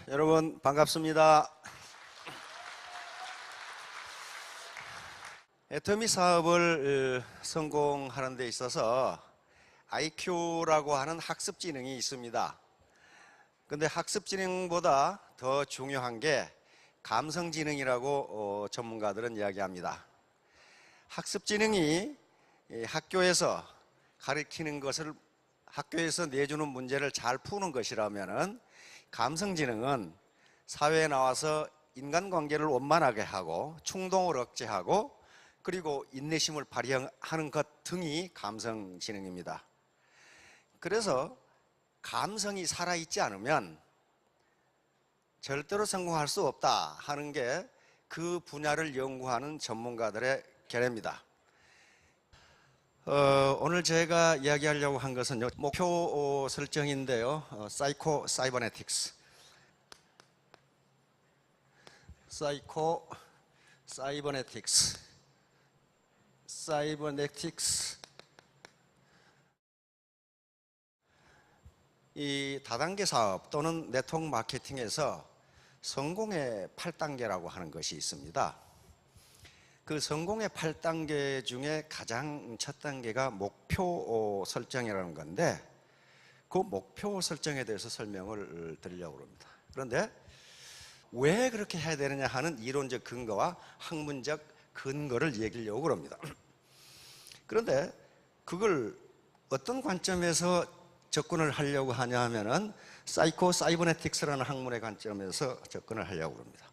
여러분 반갑습니다. 애터미 사업을 성공하는 데 있어서 IQ라고 하는 학습지능이 있습니다. 근데 학습지능보다 더 중요한 게 감성지능이라고 전문가들은 이야기합니다. 학습지능이 학교에서 가르치는 것을, 학교에서 내주는 문제를 잘 푸는 것이라면은, 감성지능은 사회에 나와서 인간관계를 원만하게 하고 충동을 억제하고 그리고 인내심을 발휘하는 것 등이 감성지능입니다. 그래서 감성이 살아있지 않으면 절대로 성공할 수 없다 하는 게 그 분야를 연구하는 전문가들의 견해입니다. 오늘 제가 이야기하려고 한 것은 목표 설정인데요. 사이코 사이버네틱스. 사이코 사이버네틱스. 사이버네틱스. 이 다단계 사업 또는 네트워크 마케팅에서 성공의 8단계라고 하는 것이 있습니다. 그 성공의 8단계 중에 가장 첫 단계가 목표 설정이라는 건데, 그 목표 설정에 대해서 설명을 드리려고 합니다. 그런데 왜 그렇게 해야 되느냐 하는 이론적 근거와 학문적 근거를 얘기하려고 합니다. 그런데 그걸 어떤 관점에서 접근을 하려고 하냐 하면은 사이코 사이버네틱스라는 학문의 관점에서 접근을 하려고 합니다.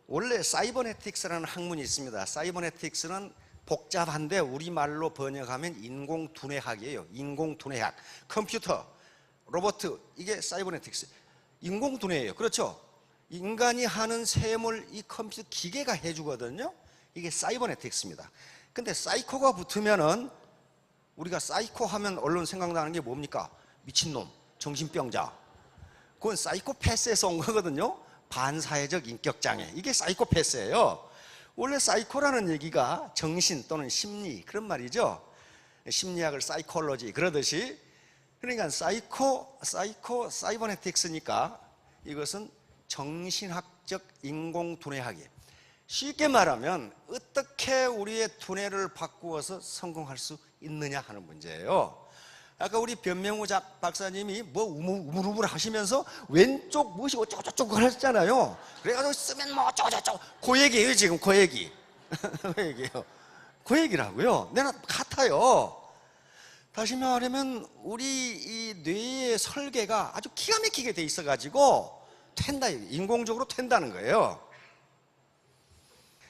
원래 사이버네틱스라는 학문이 있습니다. 사이버네틱스는 복잡한데 우리말로 번역하면 인공두뇌학이에요. 인공두뇌학. 컴퓨터, 로봇, 이게 사이버네틱스. 인공두뇌예요. 그렇죠? 인간이 하는 셈을 이 컴퓨터 기계가 해주거든요. 이게 사이버네틱스입니다. 근데 사이코가 붙으면은, 우리가 사이코 하면 얼른 생각나는 게 뭡니까? 미친놈, 정신병자. 그건 사이코패스에서 온 거거든요. 반사회적 인격장애. 이게 사이코패스예요. 원래 사이코라는 얘기가 정신 또는 심리, 그런 말이죠. 심리학을 사이콜로지 그러듯이. 그러니까 사이버네틱스니까 이것은 정신학적 인공두뇌학이에요. 쉽게 말하면 어떻게 우리의 두뇌를 바꾸어서 성공할 수 있느냐 하는 문제예요. 아까 우리 변명우 박사님이 뭐 우물우물 하시면서 왼쪽 무엇이 어쩌고저쩌고 하셨잖아요. 그래가지고 쓰면 뭐 어쩌고저쩌고, 그 얘기예요. 지금 그 얘기. 그 얘기예요. 그 얘기라고요. 내가 같아요. 다시 말하면 우리 이 뇌의 설계가 아주 기가 막히게 돼 있어가지고 튄다, 인공적으로 튄다는 거예요.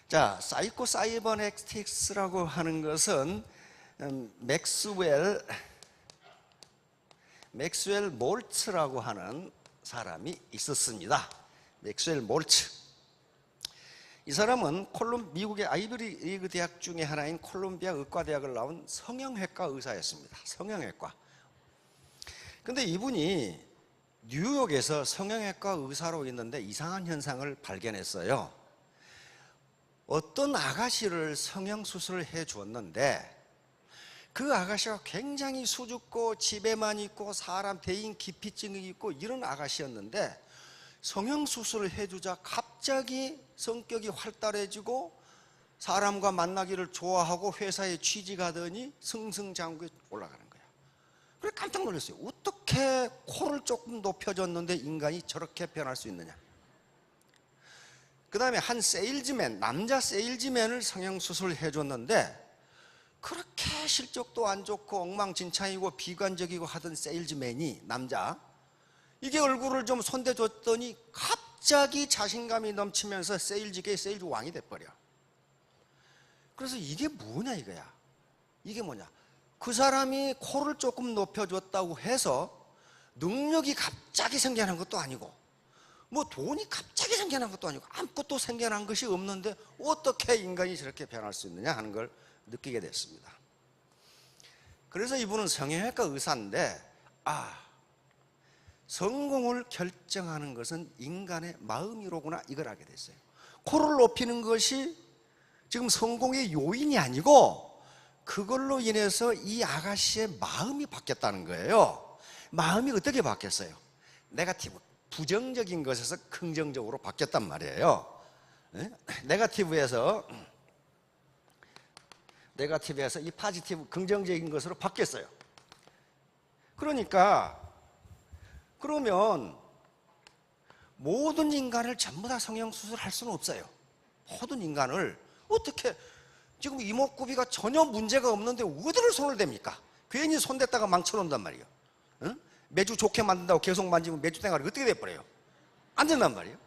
자, 사이코 사이버네틱스라고 하는 것은 맥스웰 몰츠라고 하는 사람이 있었습니다. 맥스웰 몰츠. 이 사람은 미국의 아이비리그 대학 중에 하나인 콜롬비아 의과대학을 나온 성형외과 의사였습니다. 성형외과. 근데 이분이 뉴욕에서 성형외과 의사로 있는데 이상한 현상을 발견했어요. 어떤 아가씨를 성형수술을 해 주었는데, 그 아가씨가 굉장히 수줍고 집에만 있고 사람 대인 기피증이 있고 이런 아가씨였는데, 성형수술을 해주자 갑자기 성격이 활달해지고 사람과 만나기를 좋아하고 회사에 취직하더니 승승장구에 올라가는 거야. 그래 깜짝 놀랐어요. 어떻게 코를 조금 높여줬는데 인간이 저렇게 변할 수 있느냐. 그 다음에 한 세일즈맨, 남자 세일즈맨을 성형수술을 해줬는데, 그렇게 실적도 안 좋고 엉망진창이고 비관적이고 하던 세일즈맨이, 남자, 이게 얼굴을 좀 손대줬더니 갑자기 자신감이 넘치면서 세일즈계의 세일즈 왕이 돼버려. 그래서 이게 뭐냐 이거야. 이게 뭐냐, 그 사람이 코를 조금 높여줬다고 해서 능력이 갑자기 생겨난 것도 아니고 뭐 돈이 갑자기 생겨난 것도 아니고 아무것도 생겨난 것이 없는데 어떻게 인간이 저렇게 변할 수 있느냐 하는 걸 느끼게 됐습니다. 그래서 이분은 성형외과 의사인데, 성공을 결정하는 것은 인간의 마음이로구나, 이걸 알게 됐어요. 코를 높이는 것이 지금 성공의 요인이 아니고 그걸로 인해서 이 아가씨의 마음이 바뀌었다는 거예요. 마음이 어떻게 바뀌었어요? 네거티브, 부정적인 것에서 긍정적으로 바뀌었단 말이에요. 네거티브에서 이 포지티브 긍정적인 것으로 바뀌었어요. 그러니까 그러면 모든 인간을 전부 다 성형수술할 수는 없어요. 모든 인간을 어떻게, 지금 이목구비가 전혀 문제가 없는데 어디를 손을 댑니까? 괜히 손댔다가 망쳐놓는단 말이에요. 응? 매주 좋게 만든다고 계속 만지면 매주 땡아리 어떻게 돼버려요? 안 된단 말이에요.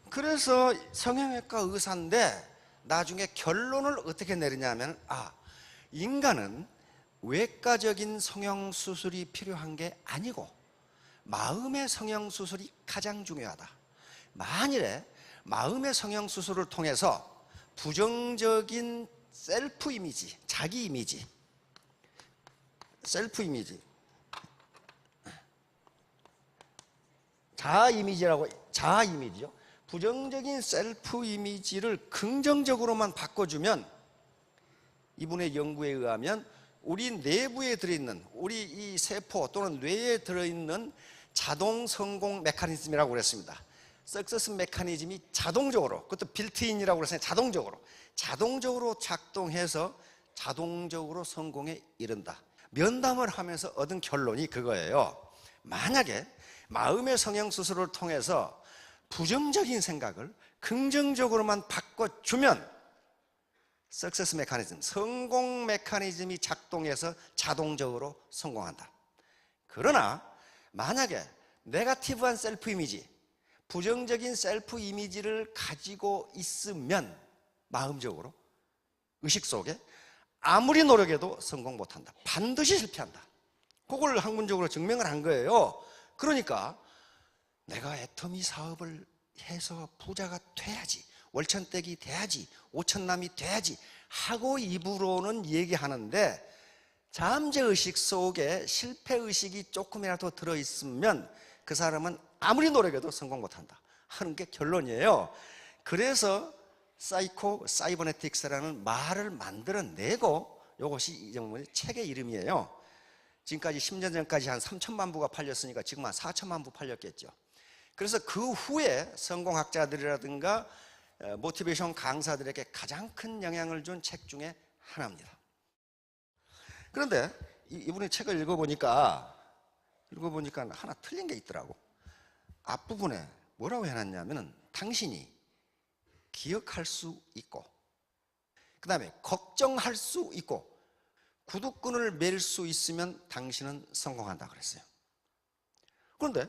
그래서 성형외과 의사인데 나중에 결론을 어떻게 내리냐면, 인간은 외과적인 성형수술이 필요한 게 아니고 마음의 성형수술이 가장 중요하다. 만일에 마음의 성형수술을 통해서 부정적인 셀프 이미지, 자기 이미지, 셀프 이미지, 자아 이미지죠. 부정적인 셀프 이미지를 긍정적으로만 바꿔주면, 이분의 연구에 의하면 우리 내부에 들어있는, 우리 이 세포 또는 뇌에 들어있는 자동 성공 메커니즘이라고 그랬습니다. 석세스 메커니즘이 자동적으로, 그것도 빌트인이라고 그랬어요. 자동적으로 작동해서 자동적으로 성공에 이른다. 면담을 하면서 얻은 결론이 그거예요. 만약에 마음의 성형수술을 통해서 부정적인 생각을 긍정적으로만 바꿔주면 석세스 메커니즘, 성공 메커니즘이 작동해서 자동적으로 성공한다. 그러나 만약에 네거티브한 셀프 이미지, 부정적인 셀프 이미지를 가지고 있으면 마음적으로, 의식 속에 아무리 노력해도 성공 못한다. 반드시 실패한다. 그걸 학문적으로 증명을 한 거예요. 그러니까 내가 애터미 사업을 해서 부자가 돼야지, 월천댁이 돼야지, 오천남이 돼야지 하고 입으로는 얘기하는데 잠재의식 속에 실패의식이 조금이라도 들어있으면 그 사람은 아무리 노력해도 성공 못한다 하는 게 결론이에요. 그래서 사이버네틱스라는 말을 만들어내고, 이것이 이정문의 책의 이름이에요. 지금까지 10년 전까지 한 3천만 부가 팔렸으니까 지금 한 4천만 부 팔렸겠죠. 그래서 그 후에 성공학자들이라든가 모티베이션 강사들에게 가장 큰 영향을 준 책 중에 하나입니다. 그런데 이분의 책을 읽어보니까 하나 틀린 게 있더라고. 앞부분에 뭐라고 해놨냐면은 당신이 기억할 수 있고, 그 다음에 걱정할 수 있고, 구두끈을 맬 수 있으면 당신은 성공한다 그랬어요. 그런데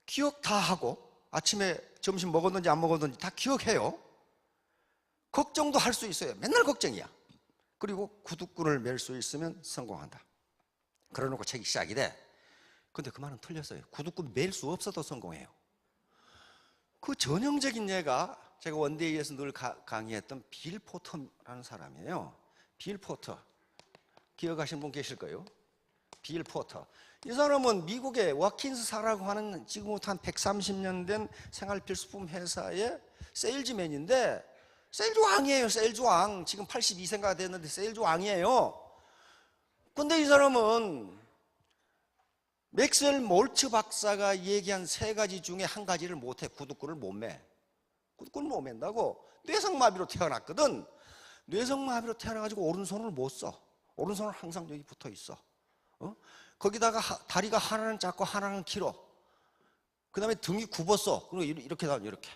기억 다 하고 아침에 점심 먹었는지 안 먹었는지 다 기억해요. 걱정도 할 수 있어요. 맨날 걱정이야. 그리고 구두끈을 맬 수 있으면 성공한다. 그러놓고 책이 시작이 돼. 근데 그 말은 틀렸어요. 구두끈 맬 수 없어도 성공해요. 그 전형적인 예가 제가 원데이에서 늘 강의했던 빌 포터라는 사람이에요. 빌 포터. 기억하시는 분 계실 거예요. 빌 포터. 이 사람은 미국의 워킨스사라고 하는 지금부터 한 130년 된 생활 필수품 회사의 세일즈맨인데, 세일즈 왕이에요. 세일즈 왕. 지금 82세가 됐는데 세일즈 왕이에요. 근데 이 사람은 맥스웰 몰츠 박사가 얘기한 세 가지 중에 한 가지를 못해. 구두끈을 못 매. 구두끈을 못 맨다고. 뇌성마비로 태어났거든. 뇌성마비로 태어나가지고 오른손을 못 써. 오른손은 항상 여기 붙어 있어. 거기다가 다리가 하나는 작고 하나는 길어. 그 다음에 등이 굽었어. 그리고 이렇게 나와, 이렇게.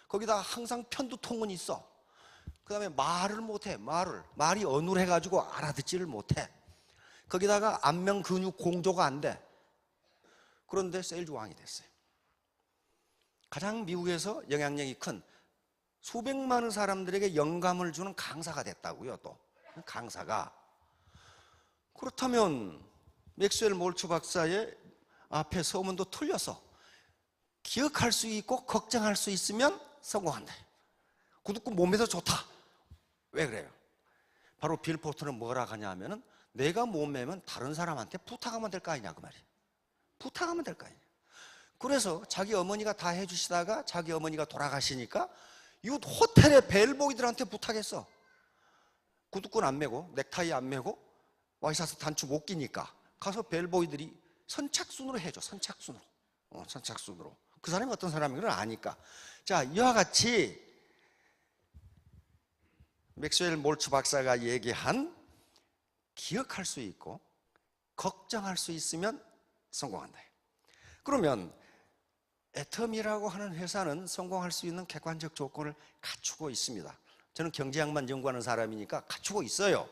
거기다가 항상 편두통은 있어. 그 다음에 말을 못해. 말이 어눌해가지고 알아듣지를 못해. 거기다가 안면 근육 공조가 안 돼. 그런데 세일즈 왕이 됐어요. 가장 미국에서 영향력이 큰 수백만의 사람들에게 영감을 주는 강사가 됐다고요. 또 강사가. 그렇다면 맥스웰 몰츠 박사의 앞에 서문도 틀려서 기억할 수 있고 걱정할 수 있으면 성공한다. 구두끈 몸에서 좋다. 왜 그래요? 바로 빌 포터는 뭐라 하냐면은 내가 못 매면 다른 사람한테 부탁하면 될 거 아니냐 그 말이에요. 부탁하면 될 거 아니냐. 그래서 자기 어머니가 다 해주시다가 자기 어머니가 돌아가시니까 이 호텔의 벨보이들한테 부탁했어. 구두끈 안 매고 넥타이 안 매고 와이셔츠 단추 못 끼니까 가서 벨보이들이 선착순으로 해줘. 선착순으로. 선착순으로. 그 사람이 어떤 사람인 걸 아니까. 자, 이와 같이 맥스웰 몰츠 박사가 얘기한 기억할 수 있고 걱정할 수 있으면 성공한다. 그러면 애텀이라고 하는 회사는 성공할 수 있는 객관적 조건을 갖추고 있습니다. 저는 경제학만 연구하는 사람이니까 갖추고 있어요.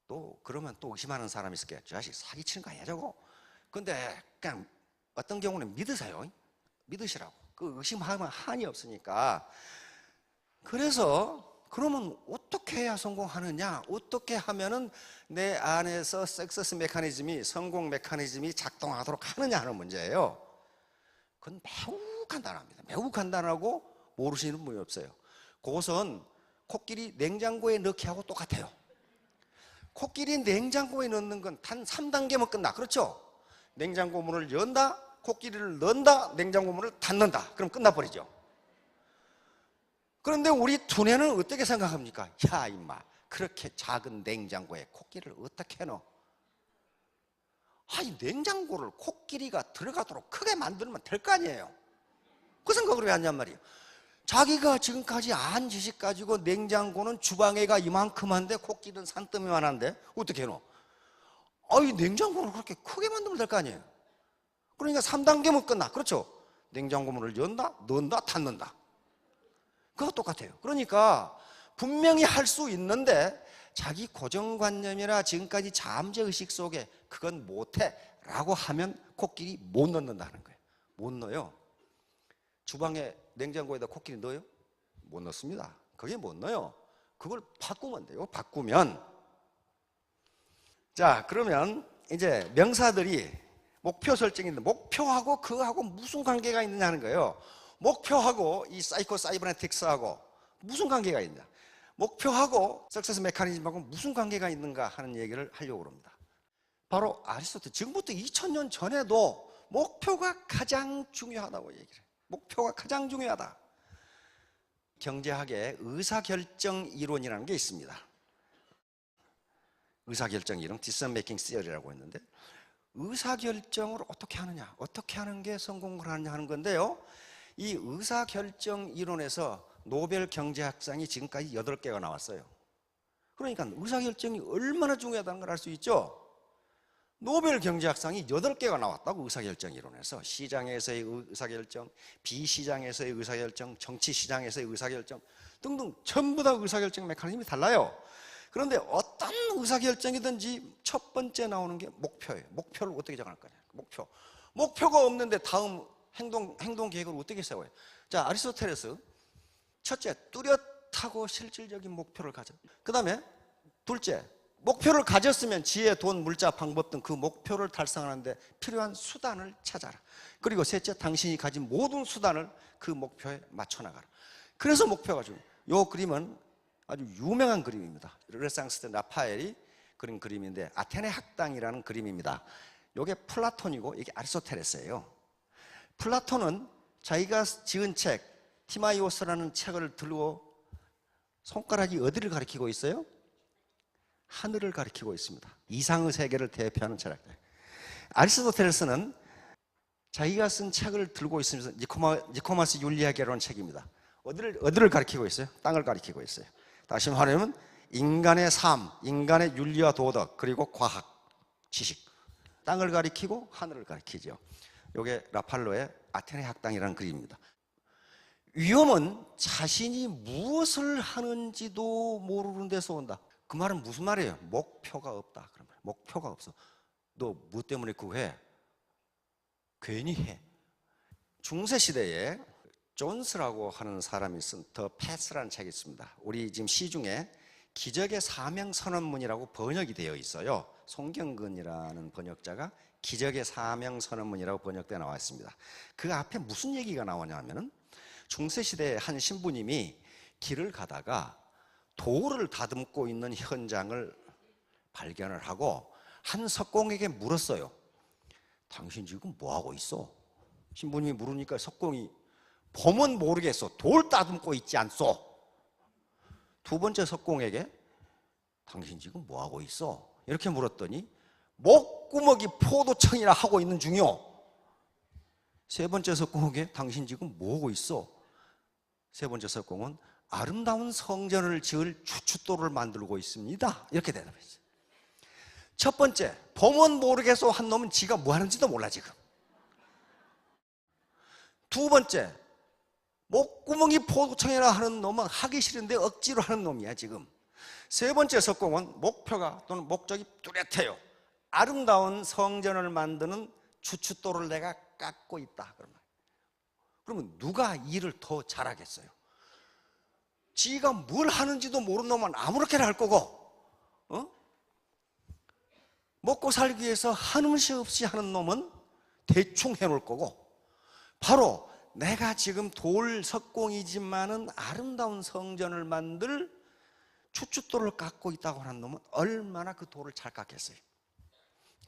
또 그러면 또 의심하는 사람이 있을 거야. 저 자식 사기치는 거 아니야 저거? 근데 그냥 어떤 경우는 믿으세요. 믿으시라고. 그 의심하면 한이 없으니까. 그래서 그러면 어떻게 해야 성공하느냐? 어떻게 하면은 내 안에서 석세스 메커니즘이, 성공 메커니즘이 작동하도록 하느냐 하는 문제예요. 그건 매우 간단합니다. 매우 간단하고 모르시는 분이 없어요. 그것은 코끼리 냉장고에 넣기 하고 똑같아요. 코끼리 냉장고에 넣는 건 단 3단계면 끝나. 그렇죠? 냉장고 문을 연다, 코끼리를 넣는다, 냉장고 문을 닫는다. 그럼 끝나버리죠. 그런데 우리 두뇌는 어떻게 생각합니까? 야 임마, 그렇게 작은 냉장고에 코끼리를 어떻게 넣어? 아니, 냉장고를 코끼리가 들어가도록 크게 만들면 될 거 아니에요. 그 생각을 왜 하냔 말이에요. 자기가 지금까지 안 지식 가지고 냉장고는 주방에가 이만큼한데 코끼리는 산더미만한데 어떻게 해놓어? 아이, 냉장고를 그렇게 크게 만들면 될 거 아니에요. 그러니까 3단계면 끝나. 그렇죠? 냉장고 문을 연다, 넣는다, 닫는다. 그거 똑같아요. 그러니까 분명히 할 수 있는데 자기 고정관념이나 지금까지 잠재의식 속에 그건 못해 라고 하면 코끼리 못 넣는다는 거예요. 못 넣어요. 주방에 냉장고에다 코끼리 넣어요? 못 넣습니다. 그게 못 넣어요. 그걸 바꾸면 돼요. 바꾸면. 자, 그러면 이제 명사들이 목표 설정인데 목표하고 그거하고 무슨 관계가 있느냐 하는 거예요. 목표하고 이 사이코 사이버네틱스하고 무슨 관계가 있냐? 목표하고 석세스 메커니즘하고 무슨 관계가 있는가 하는 얘기를 하려고 합니다. 바로 아리스토텔, 지금부터 2000년 전에도 목표가 가장 중요하다고 얘기를 해요. 목표가 가장 중요하다. 경제학의 의사결정 이론이라는 게 있습니다. 의사결정 이론, 디시전 메이킹 시어리라고 했는데, 의사결정을 어떻게 하느냐, 어떻게 하는 게 성공을 하느냐 하는 건데요. 이 의사결정 이론에서 노벨 경제학상이 지금까지 8개가 나왔어요. 그러니까 의사결정이 얼마나 중요하다는 걸 알 수 있죠. 노벨 경제학상이 8개가 나왔다고. 의사결정 이론에서 시장에서의 의사결정, 비시장에서의 의사결정, 정치시장에서의 의사결정 등등 전부 다 의사결정 메커니즘이 달라요. 그런데 어떤 의사결정이든지 첫 번째 나오는 게 목표예요. 목표를 어떻게 정할 거냐. 목표가 없는데 다음 행동 계획을 어떻게 세워요? 자, 아리스토텔레스, 첫째, 뚜렷하고 실질적인 목표를 가져. 그 다음에 둘째, 목표를 가졌으면 지혜, 돈, 물자, 방법 등 그 목표를 달성하는데 필요한 수단을 찾아라. 그리고 셋째, 당신이 가진 모든 수단을 그 목표에 맞춰 나가라. 그래서 목표가 중요해요. 이 그림은 아주 유명한 그림입니다. 르네상스 때 라파엘이 그린 그림인데, 아테네 학당이라는 그림입니다. 이게 플라톤이고 이게 아리스토텔레스예요. 플라톤은 자기가 지은 책 티마이오스라는 책을 들고 손가락이 어디를 가리키고 있어요? 하늘을 가리키고 있습니다. 이상의 세계를 대표하는 철학자. 아리스토텔레스는 자기가 쓴 책을 들고 있으면서 니코마스 윤리학이라는 책입니다. 어디를 가리키고 있어요? 땅을 가리키고 있어요. 다시 말하면 인간의 삶, 인간의 윤리와 도덕, 그리고 과학, 지식, 땅을 가리키고 하늘을 가리키죠. 이게 라팔로의 아테네 학당이라는 글입니다. 위험은 자신이 무엇을 하는지도 모르는 데서 온다. 그 말은 무슨 말이에요? 목표가 없다. 그런 말. 목표가 없어. 너 뭐 때문에 그거 해? 괜히 해. 중세 시대에 존스라고 하는 사람이 쓴 더 패스라는 책이 있습니다. 우리 지금 시중에 기적의 사명 선언문이라고 번역이 되어 있어요. 송경근이라는 번역자가 기적의 사명 선언문이라고 번역되어 나와 있습니다. 그 앞에 무슨 얘기가 나오냐면은, 중세시대의 한 신부님이 길을 가다가 돌을 다듬고 있는 현장을 발견을 하고 한 석공에게 물었어요. 당신 지금 뭐하고 있어? 신부님이 물으니까 석공이 보면 모르겠어. 돌 다듬고 있지 않소? 두 번째 석공에게 당신 지금 뭐하고 있어? 이렇게 물었더니 목구멍이 포도청이라 하고 있는 중이요. 세 번째 석공에게 당신 지금 뭐하고 있어? 세 번째 석공은 아름다운 성전을 지을 추춧돌을 만들고 있습니다. 이렇게 대답했어요. 첫 번째, 보면 모르겠어 한 놈은 지가 뭐 하는지도 몰라 지금. 두 번째, 목구멍이 포도청이라 하는 놈은 하기 싫은데 억지로 하는 놈이야 지금. 세 번째 석공은 목표가 또는 목적이 뚜렷해요. 아름다운 성전을 만드는 추춧돌을 내가 깎고 있다. 그러면 누가 일을 더 잘하겠어요? 지가 뭘 하는지도 모르는 놈은 아무렇게나 할 거고, 먹고 살기 위해서 한음식 없이 하는 놈은 대충 해놓을 거고, 바로 내가 지금 돌 석공이지만은 아름다운 성전을 만들 추춧돌을 깎고 있다고 하는 놈은 얼마나 그 돌을 잘 깎겠어요.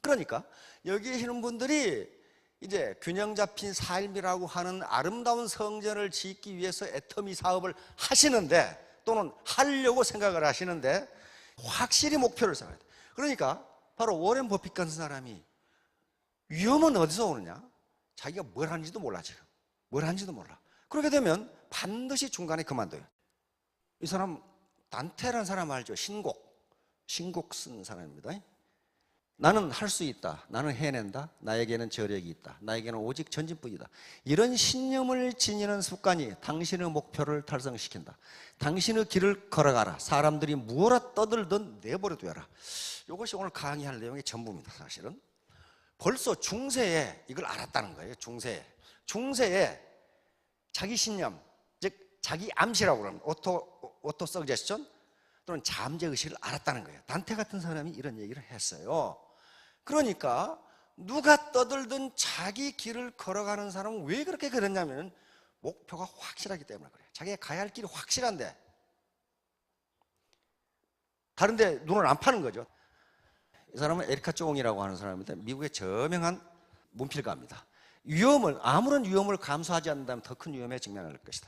그러니까 여기 계시는 분들이 이제 균형 잡힌 삶이라고 하는 아름다운 성전을 짓기 위해서 애터미 사업을 하시는데, 또는 하려고 생각을 하시는데 확실히 목표를 세워야 돼. 그러니까 바로 워렌 버핏 같은 사람이 위험은 어디서 오느냐? 자기가 뭘 하는지도 몰라 지금. 뭘 하는지도 몰라. 그렇게 되면 반드시 중간에 그만둬요. 이 사람 단테라는 사람 알죠? 신곡 쓴 사람입니다. 나는 할 수 있다. 나는 해낸다. 나에게는 저력이 있다. 나에게는 오직 전진뿐이다. 이런 신념을 지니는 습관이 당신의 목표를 달성시킨다. 당신의 길을 걸어가라. 사람들이 무엇라 떠들든 내버려둬라. 이것이 오늘 강의할 내용의 전부입니다. 사실은 벌써 중세에 이걸 알았다는 거예요. 중세에 자기 신념, 즉 자기 암시라고 그러는 오토 서제스션 또는 잠재의식을 알았다는 거예요. 단테 같은 사람이 이런 얘기를 했어요. 그러니까 누가 떠들든 자기 길을 걸어가는 사람은 왜 그렇게 그랬냐면 목표가 확실하기 때문에 그래요. 자기가 가야 할 길이 확실한데 다른 데 눈을 안 파는 거죠. 이 사람은 에리카 쫑이라고 하는 사람인데 미국의 저명한 문필가입니다. 아무런 위험을 감수하지 않는다면 더 큰 위험에 직면할 것이다.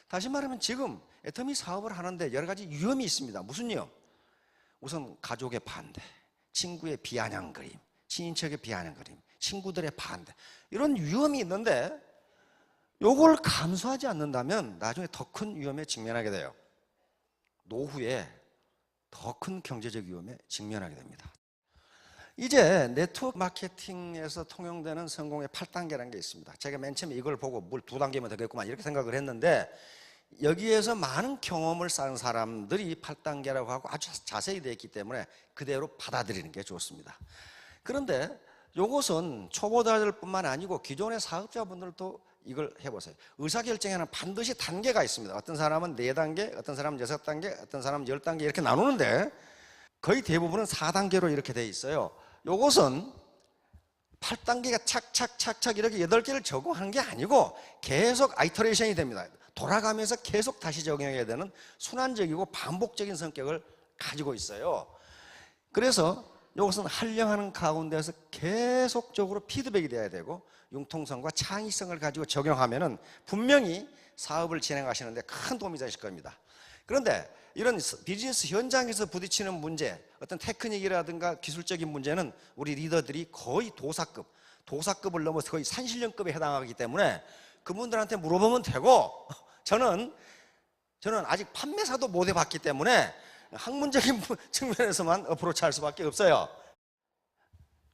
다시 말하면 지금 애터미 사업을 하는데 여러 가지 위험이 있습니다. 무슨 위험? 우선 가족의 반대, 친구의 비아냥거림, 친인척의 비아냥거림, 친구들의 반대, 이런 위험이 있는데 이걸 감수하지 않는다면 나중에 더 큰 위험에 직면하게 돼요. 노후에 더 큰 경제적 위험에 직면하게 됩니다. 이제 네트워크 마케팅에서 통용되는 성공의 8단계라는 게 있습니다. 제가 맨 처음에 이걸 보고 뭘 2단계면 되겠구만 이렇게 생각을 했는데, 여기에서 많은 경험을 쌓은 사람들이 8단계라고 하고 아주 자세히 되어 있기 때문에 그대로 받아들이는 게 좋습니다. 그런데 이것은 초보자들 뿐만 아니고 기존의 사업자분들도 이걸 해보세요. 의사결정에는 반드시 단계가 있습니다. 어떤 사람은 4단계, 어떤 사람은 6단계, 어떤 사람은 10단계 이렇게 나누는데 거의 대부분은 4단계로 이렇게 되어 있어요. 이것은 8단계가 착착착착 이렇게 8개를 적용하는 게 아니고 계속 아이터레이션이 됩니다. 돌아가면서 계속 다시 적용해야 되는 순환적이고 반복적인 성격을 가지고 있어요. 그래서 이것은 활용하는 가운데서 계속적으로 피드백이 돼야 되고 융통성과 창의성을 가지고 적용하면은 분명히 사업을 진행하시는데 큰 도움이 되실 겁니다. 그런데 이런 비즈니스 현장에서 부딪히는 문제, 어떤 테크닉이라든가 기술적인 문제는 우리 리더들이 거의 도사급을 넘어서 거의 산신령급에 해당하기 때문에 그분들한테 물어보면 되고, 저는 아직 판매사도 못 해봤기 때문에 학문적인 측면에서만 어프로치 할 수밖에 없어요.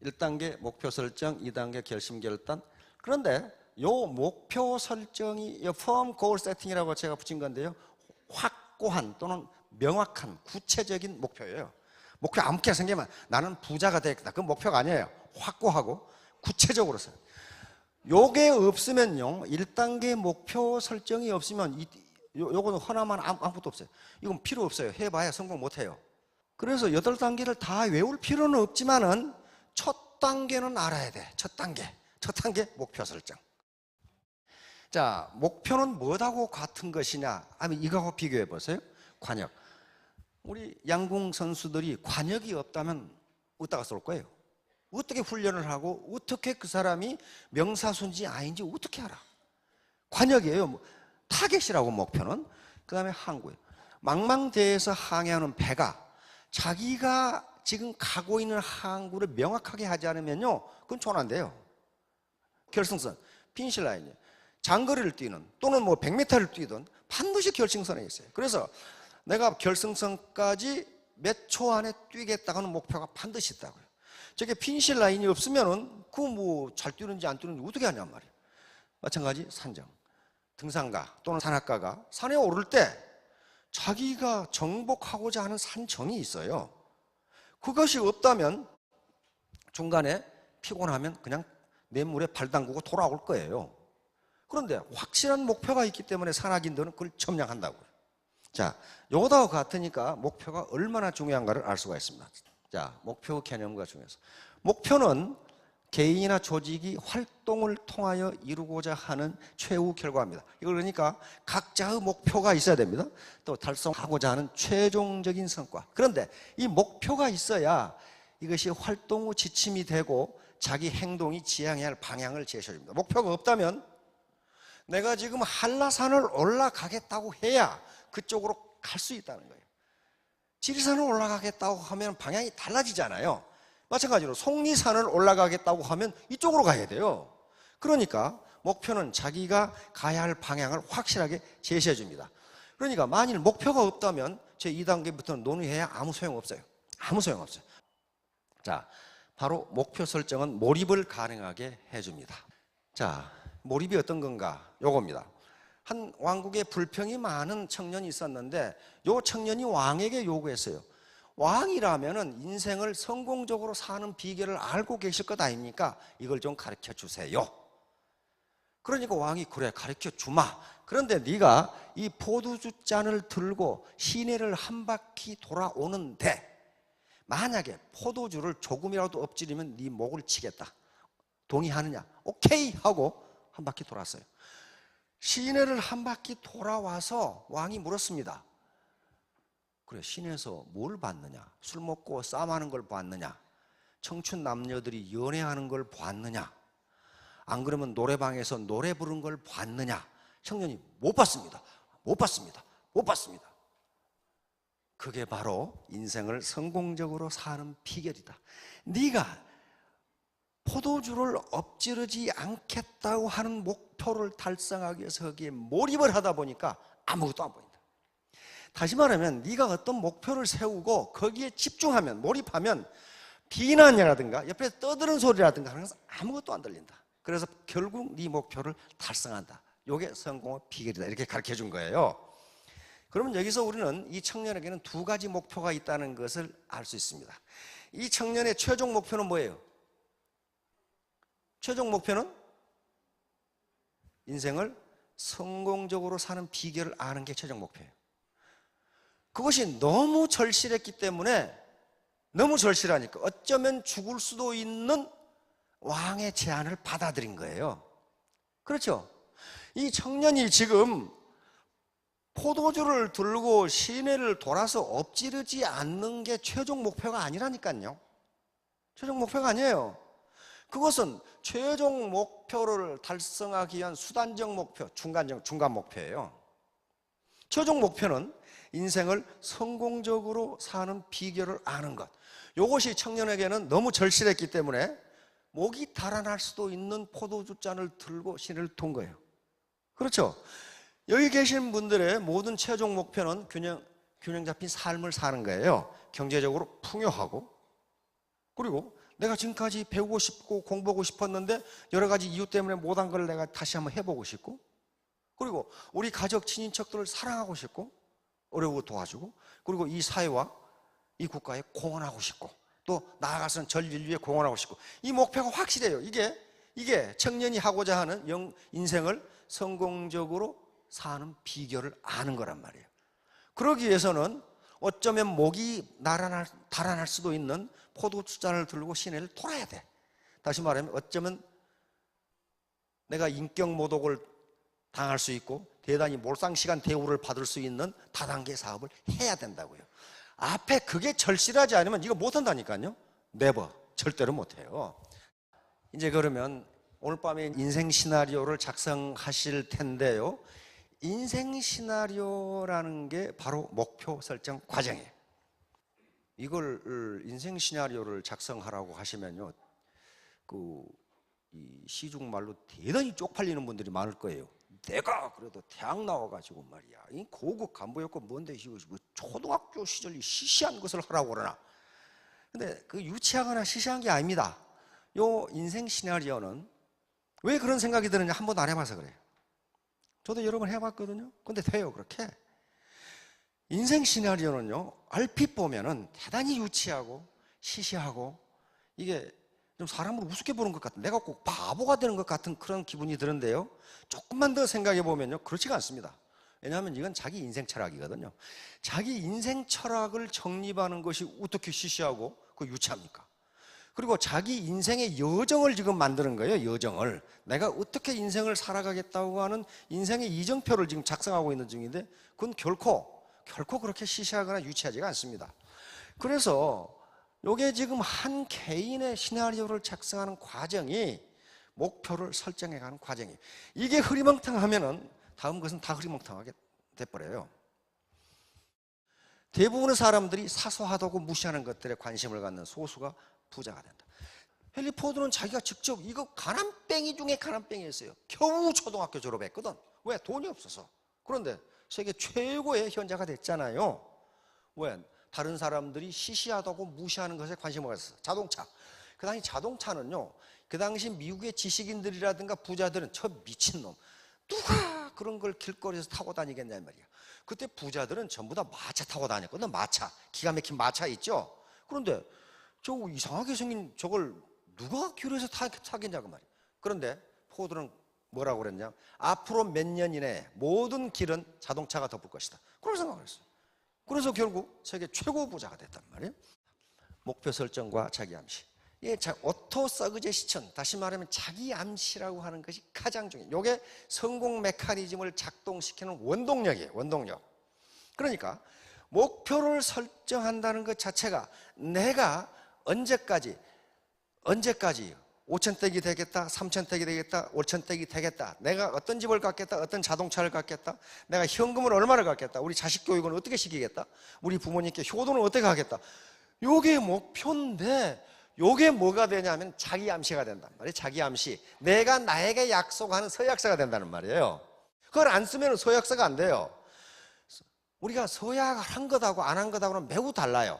1단계 목표 설정, 2단계 결심 결단. 그런데 요 목표 설정이 firm goal setting이라고 제가 붙인 건데요, 확고한 또는 명확한 구체적인 목표예요. 목표 아무렇게나 생기면 나는 부자가 되겠다, 그건 목표가 아니에요. 확고하고 구체적으로 써요. 요게 없으면요, 1단계 목표 설정이 없으면 요거는 허나만 아무것도 없어요. 이건 필요 없어요. 해봐야 성공 못해요. 그래서 8단계를 다 외울 필요는 없지만은 첫 단계는 알아야 돼. 첫 단계 목표 설정. 자, 목표는 뭐하고 같은 것이냐 하면 이거하고 비교해 보세요. 관역. 우리 양궁 선수들이 관역이 없다면 어디다가 쏠 거예요? 어떻게 훈련을 하고 어떻게 그 사람이 명사수인지 아닌지 어떻게 알아? 관역이에요. 타겟이라고 목표는. 그 다음에 항구예요. 망망대해에서 항해하는 배가 자기가 지금 가고 있는 항구를 명확하게 하지 않으면요, 그건 촌한데요. 결승선, 피니시 라인이에요. 장거리를 뛰는 또는 뭐 100m를 뛰든 반드시 결승선에 있어요. 그래서 내가 결승선까지 몇 초 안에 뛰겠다고 하는 목표가 반드시 있다고요. 저게 피니시 라인이 없으면은 그 뭐 잘 뛰는지 안 뛰는지 어떻게 하냔 말이에요. 마찬가지 산정, 등산가 또는 산악가가 산에 오를 때 자기가 정복하고자 하는 산정이 있어요. 그것이 없다면 중간에 피곤하면 그냥 냇물에 발 담그고 돌아올 거예요. 그런데 확실한 목표가 있기 때문에 산악인들은 그걸 점령한다고요. 자, 요거하고 같으니까 목표가 얼마나 중요한가를 알 수가 있습니다. 자, 목표 개념과 중요해서 목표는 개인이나 조직이 활동을 통하여 이루고자 하는 최후 결과입니다. 이거 그러니까 각자의 목표가 있어야 됩니다. 또 달성하고자 하는 최종적인 성과. 그런데 이 목표가 있어야 이것이 활동 후 지침이 되고 자기 행동이 지향해야 할 방향을 제시해줍니다. 목표가 없다면 내가 지금 한라산을 올라가겠다고 해야 그쪽으로 갈 수 있다는 거예요. 지리산을 올라가겠다고 하면 방향이 달라지잖아요. 마찬가지로 속리산을 올라가겠다고 하면 이쪽으로 가야 돼요. 그러니까 목표는 자기가 가야 할 방향을 확실하게 제시해 줍니다. 그러니까 만일 목표가 없다면 제 2단계부터는 논의해야 아무 소용없어요. 아무 소용없어요. 자, 바로 목표 설정은 몰입을 가능하게 해줍니다. 자, 몰입이 어떤 건가? 요겁니다. 한 왕국에 불평이 많은 청년이 있었는데 요 청년이 왕에게 요구했어요. 왕이라면은 인생을 성공적으로 사는 비결을 알고 계실 것 아닙니까? 이걸 좀 가르쳐 주세요. 그러니까 왕이 그래 가르쳐 주마. 그런데 네가 이 포도주 잔을 들고 시내를 한 바퀴 돌아오는데 만약에 포도주를 조금이라도 엎지르면 네 목을 치겠다. 동의하느냐? 오케이 하고 한 바퀴 돌았어요. 시내를 한 바퀴 돌아와서 왕이 물었습니다. 그래, 시내에서 뭘 봤느냐? 술 먹고 싸움하는 걸 봤느냐? 청춘 남녀들이 연애하는 걸 봤느냐? 안 그러면 노래방에서 노래 부른 걸 봤느냐? 청년이 못 봤습니다. 못 봤습니다. 못 봤습니다. 그게 바로 인생을 성공적으로 사는 비결이다. 네가 포도주를 엎지르지 않겠다고 하는 목표를 달성하기 위해서 거기에 몰입을 하다 보니까 아무것도 안 보인다. 다시 말하면 네가 어떤 목표를 세우고 거기에 집중하면, 몰입하면 비난이라든가 옆에 떠드는 소리라든가 하는 것은 아무것도 안 들린다. 그래서 결국 네 목표를 달성한다. 이게 성공의 비결이다. 이렇게 가르쳐 준 거예요. 그러면 여기서 우리는 이 청년에게는 두 가지 목표가 있다는 것을 알 수 있습니다. 이 청년의 최종 목표는 뭐예요? 최종 목표는 인생을 성공적으로 사는 비결을 아는 게 최종 목표예요. 그것이 너무 절실했기 때문에, 너무 절실하니까 어쩌면 죽을 수도 있는 왕의 제안을 받아들인 거예요. 그렇죠? 이 청년이 지금 포도주를 들고 시내를 돌아서 엎지르지 않는 게 최종 목표가 아니라니까요. 최종 목표가 아니에요. 그것은 최종 목표를 달성하기 위한 수단적 목표, 중간 목표예요. 최종 목표는 인생을 성공적으로 사는 비결을 아는 것. 이것이 청년에게는 너무 절실했기 때문에 목이 달아날 수도 있는 포도주 잔을 들고 시내를 돈 거예요. 그렇죠? 여기 계신 분들의 모든 최종 목표는 균형 잡힌 삶을 사는 거예요. 경제적으로 풍요하고, 그리고 내가 지금까지 배우고 싶고 공부하고 싶었는데 여러 가지 이유 때문에 못한 걸 내가 다시 한번 해보고 싶고, 그리고 우리 가족, 친인척들을 사랑하고 싶고, 어려우고 도와주고, 그리고 이 사회와 이 국가에 공헌하고 싶고, 또 나아가서는 전 인류에 공헌하고 싶고, 이 목표가 확실해요. 이게 청년이 하고자 하는 인생을 성공적으로 사는 비결을 아는 거란 말이에요. 그러기 위해서는 어쩌면 목이 달아날 수도 있는 포도주 잔을 들고 시내를 돌아야 돼. 다시 말하면 어쩌면 내가 인격 모독을 당할 수 있고 대단히 몰상시간 대우를 받을 수 있는 다단계 사업을 해야 된다고요. 앞에 그게 절실하지 않으면 이거 못한다니까요. 네버, 절대로 못해요. 이제 그러면 오늘 밤에 인생 시나리오를 작성하실 텐데요, 인생 시나리오라는 게 바로 목표 설정 과정이에요. 이걸 인생 시나리오를 작성하라고 하시면요, 이 시중말로 대단히 쪽팔리는 분들이 많을 거예요. 내가 그래도 대학 나와가지고 말이야, 이 고급 간부였고 뭔데 뭐 초등학교 시절 이 시시한 것을 하라고 그러나. 근데 그 유치하거나 시시한 게 아닙니다. 요 인생 시나리오는 왜 그런 생각이 드느냐, 한 번도 안 해봐서 그래요. 저도 여러 번 해봤거든요. 근데 돼요, 그렇게. 인생 시나리오는요, 얼핏 보면은 대단히 유치하고 시시하고, 이게 좀 사람을 우습게 보는 것 같은, 내가 꼭 바보가 되는 것 같은 그런 기분이 드는데요, 조금만 더 생각해 보면요, 그렇지가 않습니다. 왜냐하면 이건 자기 인생 철학이거든요. 자기 인생 철학을 정립하는 것이 어떻게 시시하고 그 유치합니까? 그리고 자기 인생의 여정을 지금 만드는 거예요. 여정을, 내가 어떻게 인생을 살아가겠다고 하는 인생의 이정표를 지금 작성하고 있는 중인데, 그건 결코 그렇게 시시하거나 유치하지가 않습니다. 그래서 이게 지금 한 개인의 시나리오를 작성하는 과정이 목표를 설정해가는 과정이에요. 이게 흐리멍텅하면은 다음 것은 다 흐리멍텅하게 돼버려요. 대부분의 사람들이 사소하다고 무시하는 것들에 관심을 갖는 소수가 부자가 된다. 헨리 포드는 자기가 직접 이거 가난뱅이 중에 가난뱅이였어요. 겨우 초등학교 졸업했거든. 왜? 돈이 없어서. 그런데 세계 최고의 현자가 됐잖아요. 왜? 다른 사람들이 시시하다고 무시하는 것에 관심을 가졌어요. 자동차. 그 당시 자동차는요, 그 당시 미국의 지식인들이라든가 부자들은 저 미친놈, 누가 그런 걸 길거리에서 타고 다니겠냐 말이야. 그때 부자들은 전부 다 마차 타고 다녔거든. 마차, 기가 막힌 마차 있죠. 그런데 저 이상하게 생긴 저걸 누가 길에서 타겠냐고 말이야. 그런데 포드는 뭐라고 그랬냐, 앞으로 몇 년 이내에 모든 길은 자동차가 덮을 것이다, 그런 생각을 했어요. 그래서 결국 세계 최고 부자가 됐단 말이에요. 목표 설정과 자기 암시. 예, 오토 서그제스천, 다시 말하면 자기 암시라고 하는 것이 가장 중요해요. 이게 성공 메커니즘을 작동시키는 원동력이에요. 원동력. 그러니까 목표를 설정한다는 것 자체가 내가 언제까지 5,000댁이 되겠다, 3,000댁이 되겠다, 5,000댁이 되겠다, 내가 어떤 집을 갖겠다, 어떤 자동차를 갖겠다, 내가 현금을 얼마를 갖겠다, 우리 자식 교육은 어떻게 시키겠다, 우리 부모님께 효도는 어떻게 하겠다, 요게 목표인데, 요게 뭐가 되냐면 자기 암시가 된단 말이에요. 자기 암시. 내가 나에게 약속하는 서약서가 된다는 말이에요. 그걸 안 쓰면 서약서가 안 돼요. 우리가 서약을 한 것하고 안 한 것하고는 매우 달라요.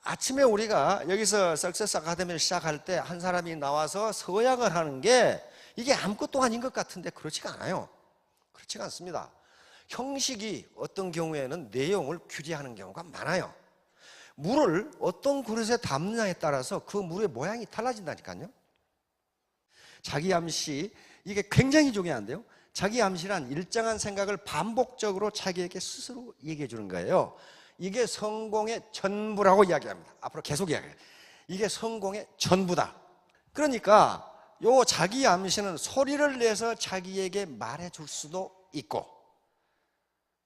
아침에 우리가 여기서 석세스 아카데미를 시작할 때 한 사람이 나와서 서약을 하는 게 이게 아무것도 아닌 것 같은데 그렇지가 않아요. 그렇지가 않습니다. 형식이 어떤 경우에는 내용을 규제하는 경우가 많아요. 물을 어떤 그릇에 담느냐에 따라서 그 물의 모양이 달라진다니까요. 자기 암시, 이게 굉장히 중요한데요. 자기 암시란 일정한 생각을 반복적으로 자기에게 스스로 얘기해 주는 거예요. 이게 성공의 전부라고 이야기합니다. 앞으로 계속 이야기해요. 이게 성공의 전부다. 그러니까 요 자기 암시는 소리를 내서 자기에게 말해줄 수도 있고,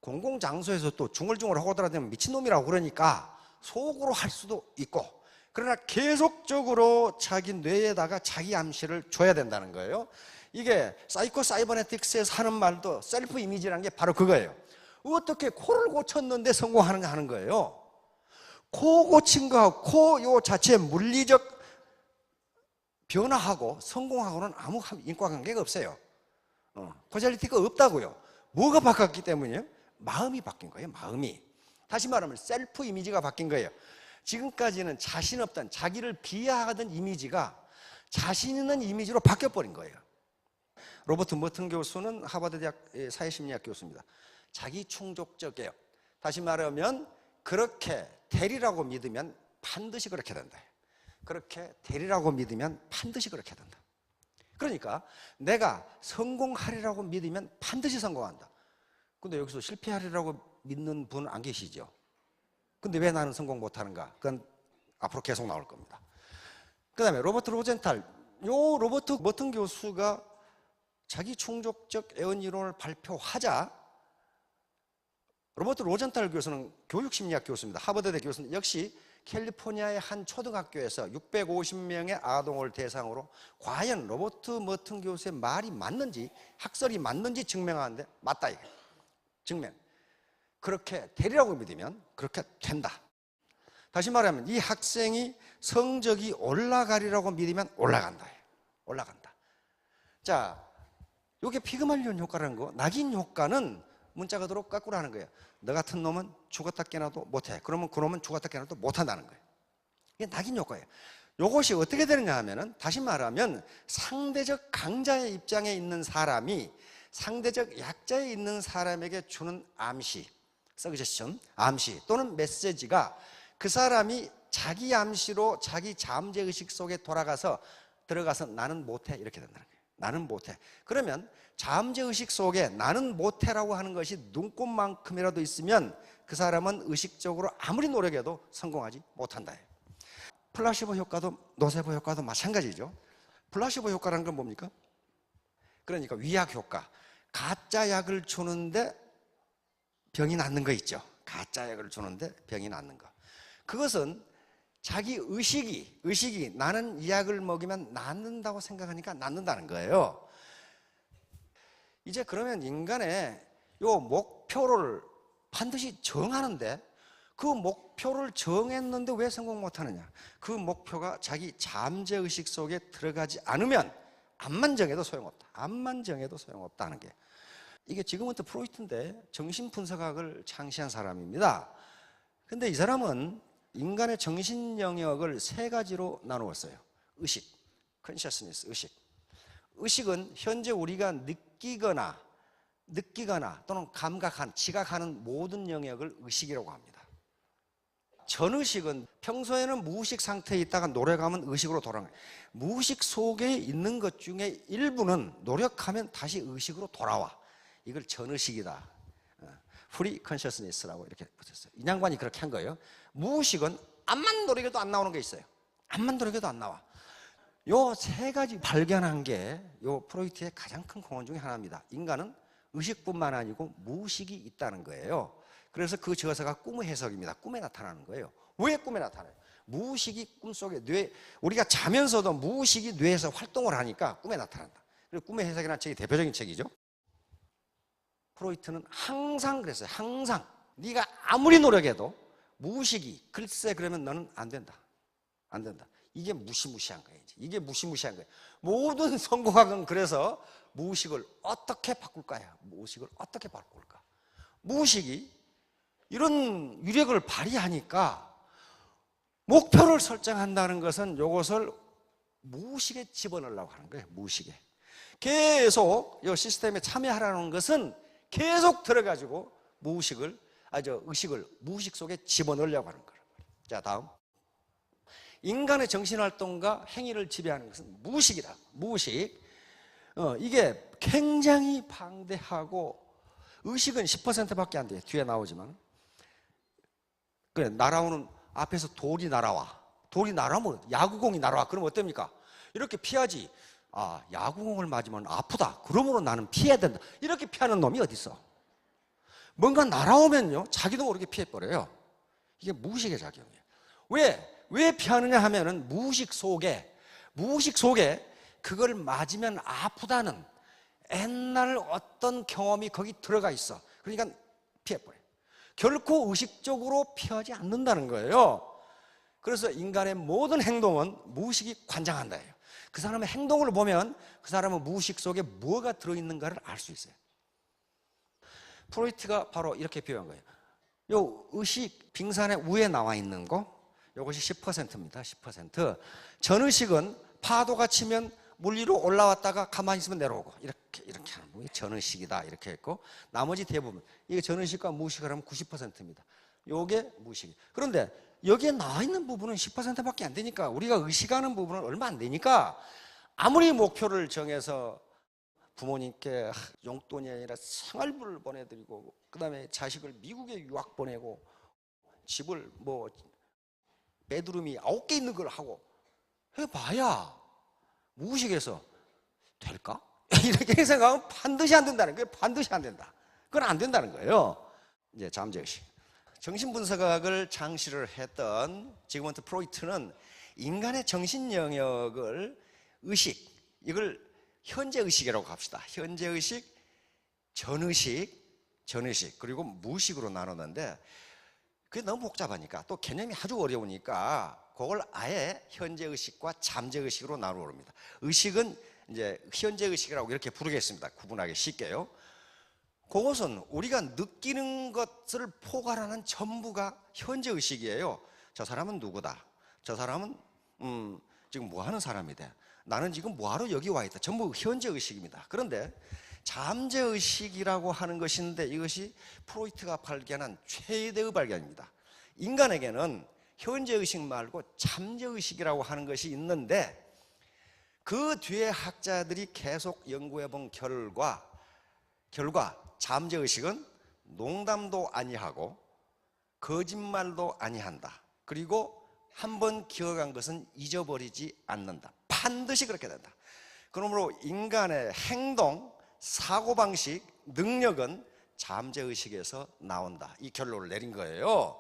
공공장소에서 또 중얼중얼 하고 돌아다니면 미친놈이라고 그러니까 속으로 할 수도 있고, 그러나 계속적으로 자기 뇌에다가 자기 암시를 줘야 된다는 거예요. 이게 사이코 사이버네틱스에서 하는 말도 셀프 이미지라는 게 바로 그거예요. 어떻게 코를 고쳤는데 성공하는가 하는 거예요. 코 고친 거하고 코 요 자체의 물리적 변화하고 성공하고는 아무 인과관계가 없어요. 코잘리티가 없다고요. 뭐가 바뀌었기 때문이에요? 마음이 바뀐 거예요. 마음이. 다시 말하면 셀프 이미지가 바뀐 거예요. 지금까지는 자신 없던, 자기를 비하하던 이미지가 자신 있는 이미지로 바뀌어버린 거예요. 로버트 머튼 교수는 하버드 대학 사회심리학 교수입니다. 자기 충족적이에요. 다시 말하면 그렇게 되리라고 믿으면 반드시 그렇게 된다. 그렇게 되리라고 믿으면 반드시 그렇게 된다. 그러니까 내가 성공하리라고 믿으면 반드시 성공한다. 근데 여기서 실패하리라고 믿는 분은 안 계시죠? 근데 왜 나는 성공 못하는가? 그건 앞으로 계속 나올 겁니다. 그 다음에 로버트 로젠탈, 요 로버트 머튼 교수가 자기 충족적 애원 이론을 발표하자 로버트 로젠탈 교수는 교육심리학 교수입니다. 하버드대 교수는 역시 캘리포니아의 한 초등학교에서 650명의 아동을 대상으로 과연 로버트 머튼 교수의 말이 맞는지, 학설이 맞는지 증명하는데 맞다 이게. 증명. 그렇게 되리라고 믿으면 그렇게 된다. 다시 말하면 이 학생이 성적이 올라가리라고 믿으면 올라간다. 올라간다. 자, 이게 피그말리온 효과라는 거. 낙인 효과는 문자 그대로 거꾸로 하는 거예요. 너 같은 놈은 죽었다 깨나도 못해. 그러면 그 놈은 죽었다 깨나도 못한다는 거예요. 이게 낙인 효과예요. 이것이 어떻게 되느냐 하면은, 다시 말하면 상대적 강자의 입장에 있는 사람이 상대적 약자에 있는 사람에게 주는 암시, 서제션, 암시 또는 메시지가 그 사람이 자기 암시로 자기 잠재의식 속에 들어가서 나는 못해 이렇게 된다는 거예요. 나는 못해. 그러면 잠재의식 속에 나는 못해라고 하는 것이 눈꼽만큼이라도 있으면 그 사람은 의식적으로 아무리 노력해도 성공하지 못한다. 플라시보 효과도 노세보 효과도 마찬가지죠. 플라시보 효과라는 건 뭡니까? 그러니까 위약 효과. 가짜 약을 주는데 병이 낫는 거 있죠. 가짜 약을 주는데 병이 낫는 거. 그것은 자기 의식이 나는 이 약을 먹이면 낫는다고 생각하니까 낫는다는 거예요. 이제 그러면 인간의 요 목표를 반드시 정하는데, 그 목표를 정했는데 왜 성공 못하느냐? 그 목표가 자기 잠재의식 속에 들어가지 않으면 암만 정해도 소용없다. 암만 정해도 소용없다는 게, 이게 지금부터 프로이트인데 정신분석학을 창시한 사람입니다. 근데 이 사람은 인간의 정신 영역을 세 가지로 나누었어요. 의식, consciousness, 의식. 의식은 현재 우리가 느끼거나 또는 지각하는 모든 영역을 의식이라고 합니다. 전의식은 평소에는 무의식 상태에 있다가 노력하면 의식으로 돌아가요. 무의식 속에 있는 것 중에 일부는 노력하면 다시 의식으로 돌아와. 이걸 전의식이다. 프리 컨셔스니스라고 이렇게 붙였어요. 이 양반이 그렇게 한 거예요. 무의식은 암만 노력해도 안 나오는 게 있어요. 암만 노력해도 안 나와. 요 세 가지 발견한 게 요 프로이트의 가장 큰 공헌 중에 하나입니다. 인간은 의식뿐만 아니고 무의식이 있다는 거예요. 그래서 그 저서가 꿈의 해석입니다. 꿈에 나타나는 거예요. 왜 꿈에 나타나요? 무의식이 꿈속에 우리가 자면서도 무의식이 뇌에서 활동을 하니까 꿈에 나타난다. 그리고 꿈의 해석이라는 책이 대표적인 책이죠. 프로이트는 항상 그랬어요. 항상 네가 아무리 노력해도 무의식이 글쎄 그러면 너는 안 된다. 안 된다. 이게 무시무시한 거예요. 이게 무시무시한 거예요. 모든 성공학은 그래서 무의식을 어떻게 바꿀까요? 무의식을 어떻게 바꿀까? 무의식이 이런 위력을 발휘하니까 목표를 설정한다는 것은 이것을 무의식에 집어넣으려고 하는 거예요. 무의식에. 계속 이 시스템에 참여하라는 것은 계속 들어가지고 의식을 무의식 속에 집어넣으려고 하는 거예요. 자, 다음. 인간의 정신활동과 행위를 지배하는 것은 무의식이다. 무의식. 이게 굉장히 방대하고, 의식은 10%밖에 안 돼요. 뒤에 나오지만. 그래, 날아오는 앞에서 돌이 날아와. 돌이 날아오면 야구공이 날아와. 그럼 어떻습니까? 이렇게 피하지. 아, 야구공을 맞으면 아프다. 그러므로 나는 피해야 된다. 이렇게 피하는 놈이 어디 있어? 뭔가 날아오면요, 자기도 모르게 피해버려요. 이게 무의식의 작용이에요. 왜 피하느냐 하면은 무의식 속에 그걸 맞으면 아프다는 옛날 어떤 경험이 거기 들어가 있어. 그러니까 피해버려요. 결코 의식적으로 피하지 않는다는 거예요. 그래서 인간의 모든 행동은 무의식이 관장한다. 그 사람의 행동을 보면 그 사람은 무의식 속에 뭐가 들어있는가를 알 수 있어요. 프로이트가 바로 이렇게 표현한 거예요. 요 의식 빙산의 위에 나와 있는 거, 이것이 10%입니다. 10%. 전의식은 파도가 치면 물 위로 올라왔다가 가만히 있으면 내려오고 이렇게 하는 게 전의식이다. 이렇게 했고, 나머지 대부분 이게 전의식과 무의식을 하면 90%입니다. 요게 무의식. 그런데 여기에 나와 있는 부분은 10%밖에 안 되니까, 우리가 의식하는 부분은 얼마 안 되니까, 아무리 목표를 정해서 부모님께 용돈이 아니라 생활비를 보내드리고, 그 다음에 자식을 미국에 유학 보내고, 집을 베드룸이 9개 있는 걸 하고 해봐야 무의식에서 될까? 이렇게 생각하면 반드시 안 된다는 거예요. 반드시 안 된다. 그건 안 된다는 거예요. 이제 잠재의식. 정신분석학을 창시를 했던 지그문트 프로이트는 인간의 정신 영역을 이걸 현재의식이라고 합시다. 현재의식, 전의식, 그리고 무의식으로 나누는데, 그게 너무 복잡하니까 또 개념이 아주 어려우니까 그걸 아예 현재 의식과 잠재 의식으로 나누어봅니다. 의식은 이제 현재 의식이라고 이렇게 부르겠습니다. 구분하기 쉽게요. 그것은 우리가 느끼는 것을 포괄하는 전부가 현재 의식이에요. 저 사람은 누구다. 저 사람은 지금 뭐 하는 사람이다. 나는 지금 뭐하러 여기 와 있다. 전부 현재 의식입니다. 그런데 잠재 의식이라고 하는 것인데 이것이 프로이트가 발견한 최대의 발견입니다. 인간에게는 현재 의식 말고 잠재 의식이라고 하는 것이 있는데 그 뒤에 학자들이 계속 연구해 본 결과 잠재 의식은 농담도 아니하고 거짓말도 아니한다. 그리고 한번 기억한 것은 잊어버리지 않는다. 반드시 그렇게 된다. 그러므로 인간의 행동, 사고방식, 능력은 잠재의식에서 나온다. 이 결론을 내린 거예요.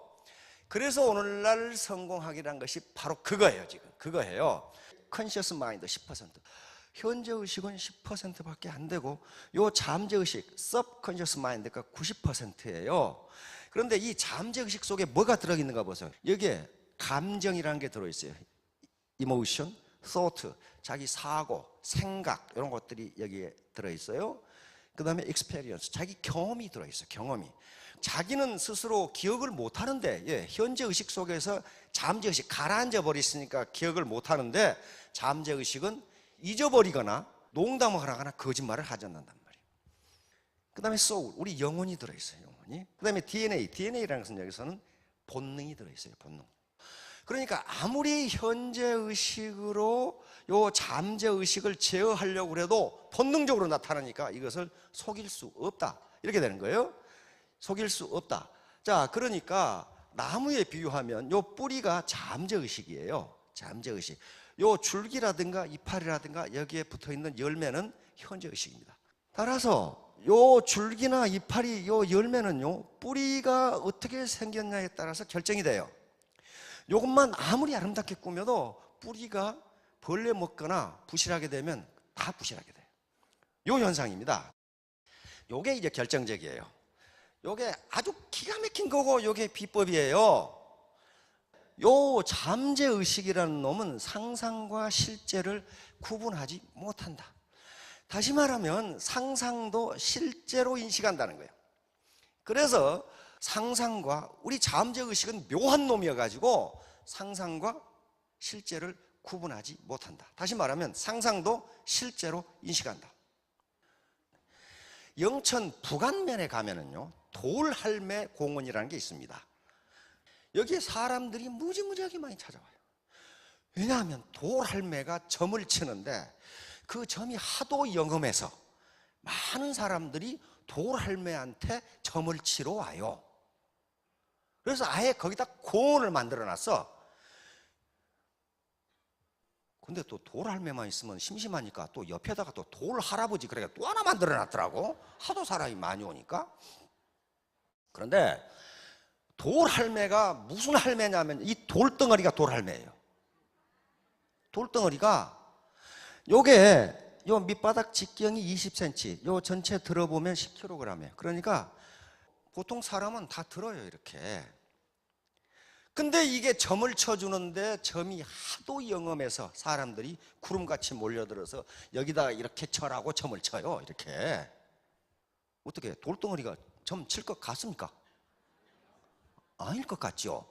그래서 오늘날 성공학이라는 것이 바로 그거예요. 지금 그거예요. 컨셔스 마인드 10%, 현재의식은 10%밖에 안 되고 요 잠재의식, 서브컨셔스 마인드가 90%예요. 그런데 이 잠재의식 속에 뭐가 들어있는가 보세요. 여기에 감정이라는 게 들어있어요. 이모션, thought, 자기 사고, 생각 이런 것들이 여기에 들어있어요. 그 다음에 experience, 자기 경험이 들어있어요. 경험이. 자기는 스스로 기억을 못하는데 현재의식 속에서 잠재의식 가라앉아 버렸으니까 기억을 못하는데 잠재의식은 잊어버리거나 농담을 하거나 거짓말을 하지 않는단 말이에요. 그 다음에 soul, 우리 영혼이 들어있어요. 영혼이. 그 다음에 DNA라는 것은 여기서는 본능이 들어있어요. 본능. 그러니까 아무리 현재의식으로 요 잠재의식을 제어하려고 해도 본능적으로 나타나니까 이것을 속일 수 없다. 이렇게 되는 거예요. 속일 수 없다. 자, 그러니까 나무에 비유하면 요 뿌리가 잠재의식이에요. 잠재의식. 요 줄기라든가 이파리라든가 여기에 붙어있는 열매는 현재의식입니다. 따라서 요 줄기나 이파리, 요 열매는요 뿌리가 어떻게 생겼냐에 따라서 결정이 돼요. 요것만 아무리 아름답게 꾸며도 뿌리가 벌레 먹거나 부실하게 되면 다 부실하게 돼요. 요 현상입니다. 요게 이제 결정적이에요. 요게 아주 기가 막힌 거고 요게 비법이에요. 요 잠재의식이라는 놈은 상상과 실제를 구분하지 못한다. 다시 말하면 상상도 실제로 인식한다는 거예요. 그래서 상상과 우리 잠재의식은 묘한 놈이어가지고 상상과 실제를 구분하지 못한다. 다시 말하면 상상도 실제로 인식한다. 영천 북안면에 가면은요 돌할매 공원이라는 게 있습니다. 여기에 사람들이 무지무지하게 많이 찾아와요. 왜냐하면 돌할매가 점을 치는데 그 점이 하도 영험해서 많은 사람들이 돌할매한테 점을 치러 와요. 그래서 아예 거기다 공원을 만들어 놨어. 근데 또 돌할매만 있으면 심심하니까 또 옆에다가 또 돌할아버지 그래 또 하나 만들어 놨더라고. 하도 사람이 많이 오니까. 그런데 돌할매가 무슨 할매냐면 이 돌덩어리가 돌할매예요. 돌덩어리가 요게 요 밑바닥 직경이 20cm, 요 전체 들어보면 10kg이에요. 그러니까 보통 사람은 다 들어요 이렇게. 근데 이게 점을 쳐주는데 점이 하도 영험해서 사람들이 구름같이 몰려들어서 여기다가 이렇게 쳐라고 점을 쳐요 이렇게. 어떻게 돌덩어리가 점 칠 것 같습니까? 아닐 것 같죠.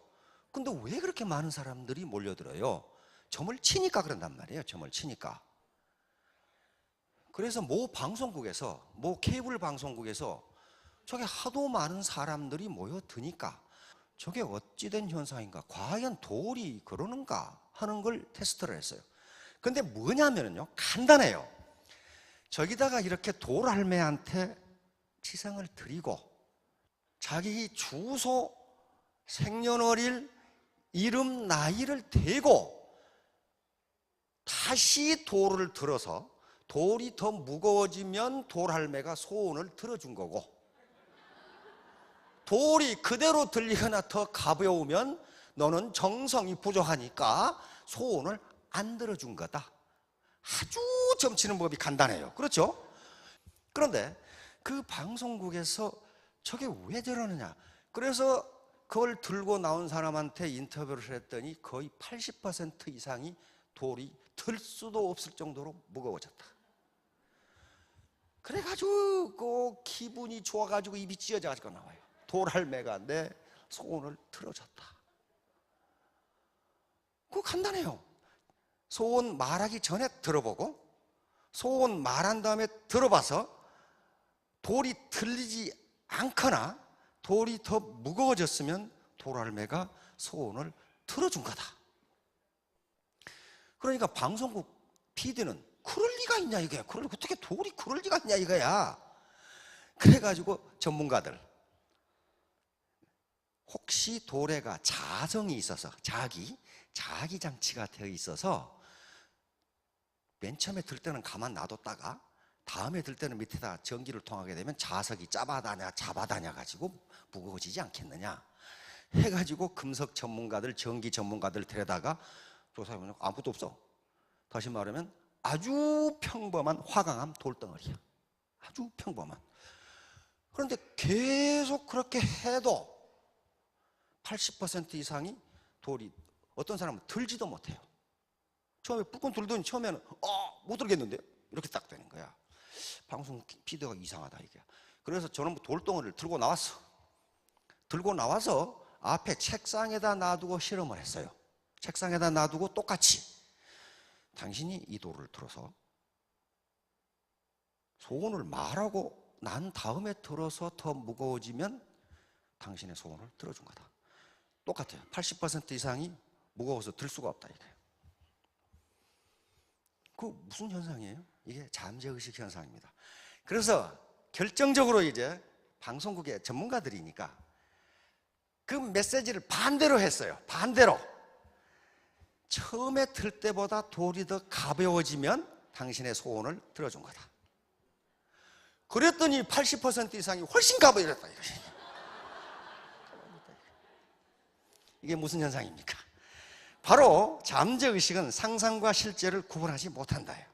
근데 왜 그렇게 많은 사람들이 몰려들어요? 점을 치니까 그런단 말이에요. 점을 치니까. 그래서 모 방송국에서 모 케이블 방송국에서 저게 하도 많은 사람들이 모여드니까 저게 어찌된 현상인가, 과연 돌이 그러는가 하는 걸 테스트를 했어요. 근데 뭐냐면요 간단해요. 저기다가 이렇게 돌할매한테 치성을 드리고 자기 주소, 생년월일, 이름, 나이를 대고 다시 돌을 들어서 돌이 더 무거워지면 돌할매가 소원을 들어준 거고 돌이 그대로 들리거나 더 가벼우면 너는 정성이 부족하니까 소원을 안 들어준 거다. 아주 점치는 법이 간단해요. 그렇죠? 그런데 그 방송국에서 저게 왜 저러느냐. 그래서 그걸 들고 나온 사람한테 인터뷰를 했더니 거의 80% 이상이 돌이 들 수도 없을 정도로 무거워졌다. 그래가지고 그 기분이 좋아가지고 입이 찢어져가지고 나와요. 돌할매가 내 소원을 들어줬다. 그거 간단해요. 소원 말하기 전에 들어보고, 소원 말한 다음에 들어봐서 돌이 들리지 않거나 돌이 더 무거워졌으면 돌할매가 소원을 들어준 거다. 그러니까 방송국 PD는 그럴 리가 있냐 이거야. 어떻게 돌이 그럴 리가 있냐 이거야. 그래가지고 전문가들, 혹시 돌에가 자성이 있어서 자기 장치가 되어 있어서 맨 처음에 들 때는 가만 놔뒀다가 다음에 들 때는 밑에다 전기를 통하게 되면 자석이 잡아다녀 가지고 무거워지지 않겠느냐 해가지고 금속 전문가들, 전기 전문가들 데려다가 조사해보면 아무것도 없어. 다시 말하면 아주 평범한 화강암 돌덩어리야. 아주 평범한. 그런데 계속 그렇게 해도 80% 이상이 돌이, 어떤 사람은 들지도 못해요. 처음에 뿔끈 들더니 처음에는 못 들겠는데 이렇게 딱 되는 거야. 방송 PD가 이상하다 이게. 그래서 저는 돌덩어리를 들고 나와서 앞에 책상에다 놔두고 실험을 했어요. 책상에다 놔두고 똑같이 당신이 이 돌을 들어서 소원을 말하고 난 다음에 들어서 더 무거워지면 당신의 소원을 들어준 거다. 똑같아요. 80% 이상이 무거워서 들 수가 없다 이거예요. 그 무슨 현상이에요? 이게 잠재의식 현상입니다. 그래서 결정적으로 이제 방송국의 전문가들이니까 그 메시지를 반대로 했어요. 반대로. 처음에 들 때보다 돌이 더 가벼워지면 당신의 소원을 들어준 거다. 그랬더니 80% 이상이 훨씬 가벼워졌다 이거지. 이게 무슨 현상입니까? 바로 잠재의식은 상상과 실제를 구분하지 못한다요.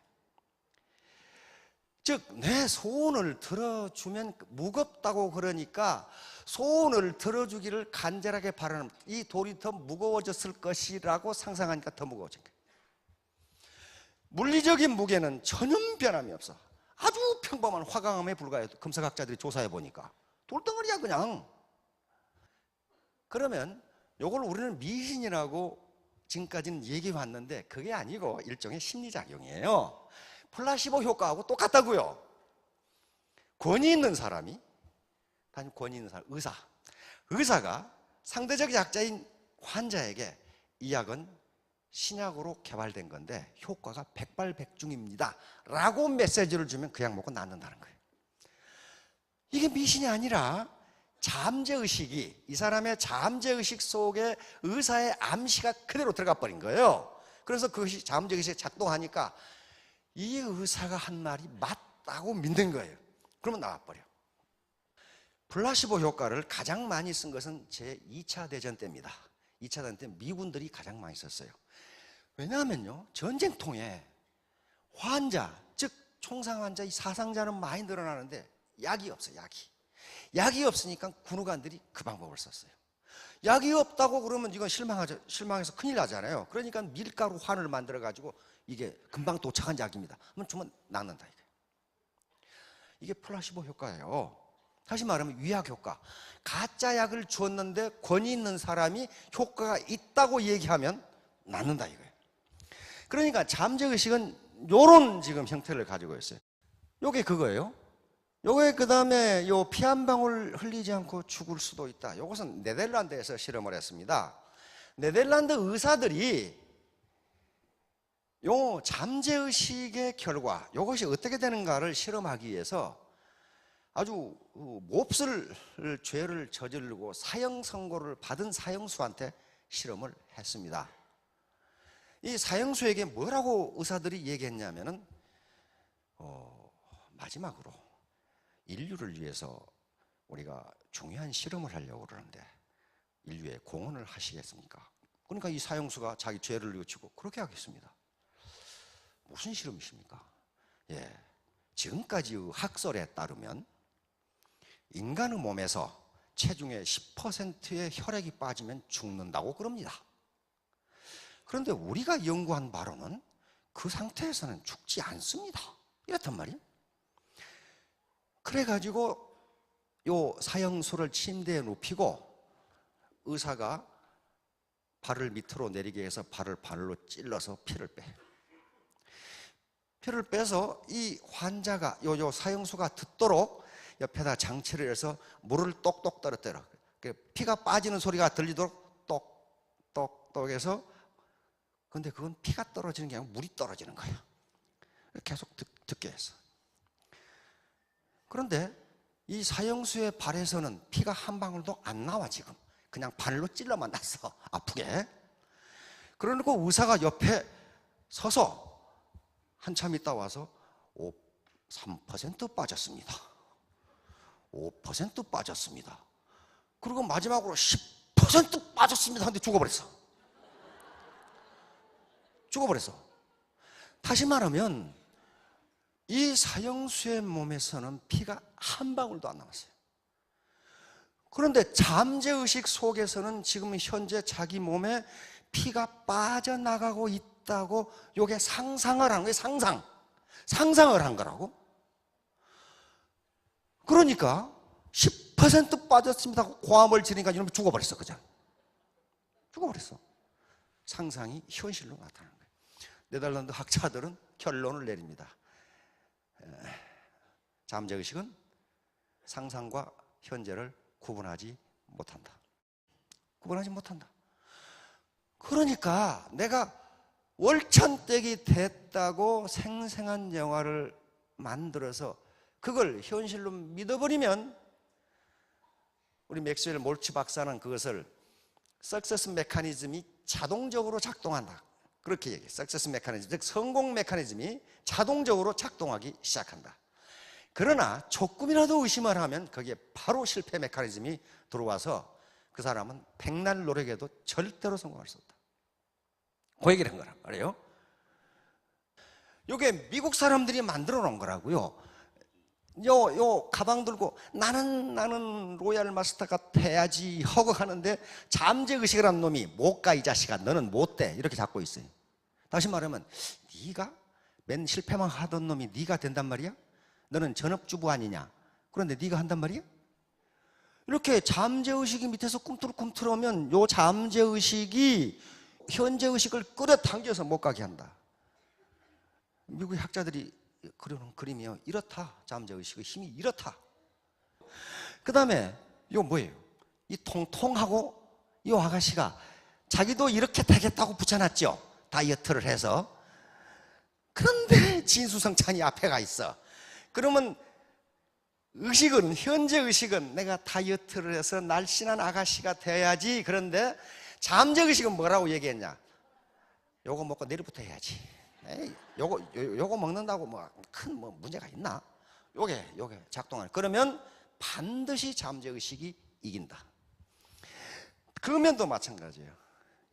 즉 내 소원을 들어주면 무겁다고 그러니까 소원을 들어주기를 간절하게 바라는, 이 돌이 더 무거워졌을 것이라고 상상하니까 더 무거워진 거예요. 물리적인 무게는 전혀 변함이 없어. 아주 평범한 화강암에 불과해요. 금속학자들이 조사해 보니까 돌덩어리야 그냥. 그러면 이걸 우리는 미신이라고 지금까지는 얘기해 왔는데 그게 아니고 일종의 심리작용이에요. 플라시보 효과하고 똑같다고요. 권위 있는 사람이, 권위 있는 사람, 의사가 상대적 약자인 환자에게 이 약은 신약으로 개발된 건데 효과가 백발백중입니다 라고 메시지를 주면 그 약 먹고 낫는다는 거예요. 이게 미신이 아니라 잠재의식이, 이 사람의 잠재의식 속에 의사의 암시가 그대로 들어가 버린 거예요. 그래서 그것이 잠재의식이 작동하니까 이 의사가 한 말이 맞다고 믿는 거예요. 그러면 나와버려. 플라시보 효과를 가장 많이 쓴 것은 제2차 대전 때입니다. 2차 대전 때 미군들이 가장 많이 썼어요. 왜냐하면요, 전쟁통에 환자, 즉 총상 환자, 이 사상자는 많이 늘어나는데 약이 없어요. 약이 없으니까 군의관들이 그 방법을 썼어요. 약이 없다고 그러면 이건 실망해서 큰일 나잖아요. 그러니까 밀가루 환을 만들어 가지고 이게 금방 도착한 약입니다. 그러면 주면 낫는다 이게. 이게 플라시보 효과예요. 다시 말하면 위약 효과. 가짜 약을 주었는데 권위 있는 사람이 효과가 있다고 얘기하면 낫는다 이거예요. 그러니까 잠재의식은 요런 지금 형태를 가지고 있어요. 요게 그거예요. 요게 그 다음에 요 피 한 방울 흘리지 않고 죽을 수도 있다. 요것은 네덜란드에서 실험을 했습니다. 네덜란드 의사들이 요 잠재의식의 결과, 요것이 어떻게 되는가를 실험하기 위해서 아주 몹쓸 죄를 저지르고 사형 선고를 받은 사형수한테 실험을 했습니다. 이 사형수에게 뭐라고 의사들이 얘기했냐면은 마지막으로 인류를 위해서 우리가 중요한 실험을 하려고 그러는데 인류에 공헌을 하시겠습니까? 그러니까 이 사형수가 자기 죄를 뉘우치고 그렇게 하겠습니다. 무슨 실험이십니까? 지금까지의 학설에 따르면 인간의 몸에서 체중의 10%의 혈액이 빠지면 죽는다고 그럽니다. 그런데 우리가 연구한 바로는 그 상태에서는 죽지 않습니다. 이렇단 말이에요. 그래가지고 요 사형수를 침대에 눕히고 의사가 발을 밑으로 내리게 해서 발을 바늘로 찔러서 피를 빼. 피를 빼서 이 환자가 요 사형수가 듣도록 옆에다 장치를 해서 물을 똑똑 떨어뜨려. 피가 빠지는 소리가 들리도록 똑똑똑 해서, 근데 그건 피가 떨어지는 게 아니고 물이 떨어지는 거예요. 계속 듣게 해서. 그런데 이 사형수의 발에서는 피가 한 방울도 안 나와. 지금 그냥 바늘로 찔러만 놨어, 아프게. 그러니까 의사가 옆에 서서 한참 있다 와서 3% 빠졌습니다, 5% 빠졌습니다, 그리고 마지막으로 10% 빠졌습니다 하는데 죽어버렸어. 다시 말하면 이 사형수의 몸에서는 피가 한 방울도 안 남았어요. 그런데 잠재의식 속에서는 지금 현재 자기 몸에 피가 빠져나가고 있다고, 요게 상상을 한 거예요. 상상을 한 거라고. 그러니까 10% 빠졌습니다 하고 고함을 지르니까 이놈이 죽어버렸어. 그죠? 죽어버렸어. 상상이 현실로 나타나는 거예요. 네덜란드 학자들은 결론을 내립니다. 잠재의식은 상상과 현재를 구분하지 못한다. 그러니까 내가 월천댁이 됐다고 생생한 영화를 만들어서 그걸 현실로 믿어버리면, 우리 맥스웰 몰츠 박사는 그것을 석세스 메커니즘이 자동적으로 작동한다, 그렇게 얘기해요. 석세스 메커니즘, 즉 성공 메커니즘이 자동적으로 작동하기 시작한다. 그러나 조금이라도 의심을 하면 거기에 바로 실패 메커니즘이 들어와서 그 사람은 백날 노력해도 절대로 성공할 수 없다, 그 얘기를 한 거란 말이에요. 이게 미국 사람들이 만들어 놓은 거라고요. 요 가방 들고 나는 로얄 마스터가 돼야지 하고 하는데, 잠재의식을 한 놈이 못 가, 이 자식아, 너는 못 돼, 이렇게 잡고 있어요. 다시 말하면 네가 맨 실패만 하던 놈이 네가 된단 말이야? 너는 전업주부 아니냐? 그런데 네가 한단 말이야? 이렇게 잠재의식이 밑에서 꿈틀꿈틀하면 요 잠재의식이 현재의식을 끌어당겨서 못 가게 한다. 미국의 학자들이 그려놓은 그림이요, 이렇다. 잠재의식의 힘이 이렇다. 그 다음에 이거 뭐예요? 이 통통하고 이 아가씨가 자기도 이렇게 되겠다고 붙여놨죠, 다이어트를 해서. 그런데 진수성찬이 앞에 가 있어. 그러면 의식은, 현재의식은 내가 다이어트를 해서 날씬한 아가씨가 돼야지. 그런데 잠재의식은 뭐라고 얘기했냐? 요거 먹고 내일부터 해야지. 에이, 요거 먹는다고 뭐 큰 문제가 있나? 요게 작동하는. 그러면 반드시 잠재의식이 이긴다. 금연도 마찬가지예요.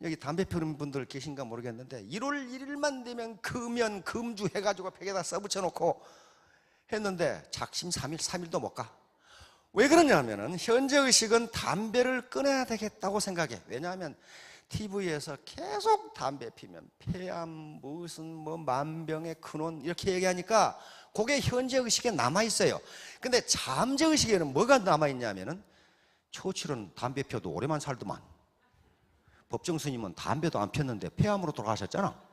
여기 담배 피우는 분들 계신가 모르겠는데 1월 1일만 되면 금연, 금주 해가지고 팩에다 써붙여 놓고 했는데 작심 3일도 못 가. 왜 그러냐면은 현재의식은 담배를 끊어야 되겠다고 생각해. 왜냐하면 TV에서 계속 담배 피면 폐암, 무슨 만병의 근원 이렇게 얘기하니까 그게 현재의식에 남아있어요. 근데 잠재의식에는 뭐가 남아있냐면은 초칠은 담배 피워도 오래만 살더만. 법정 스님은 담배도 안 폈는데 폐암으로 돌아가셨잖아.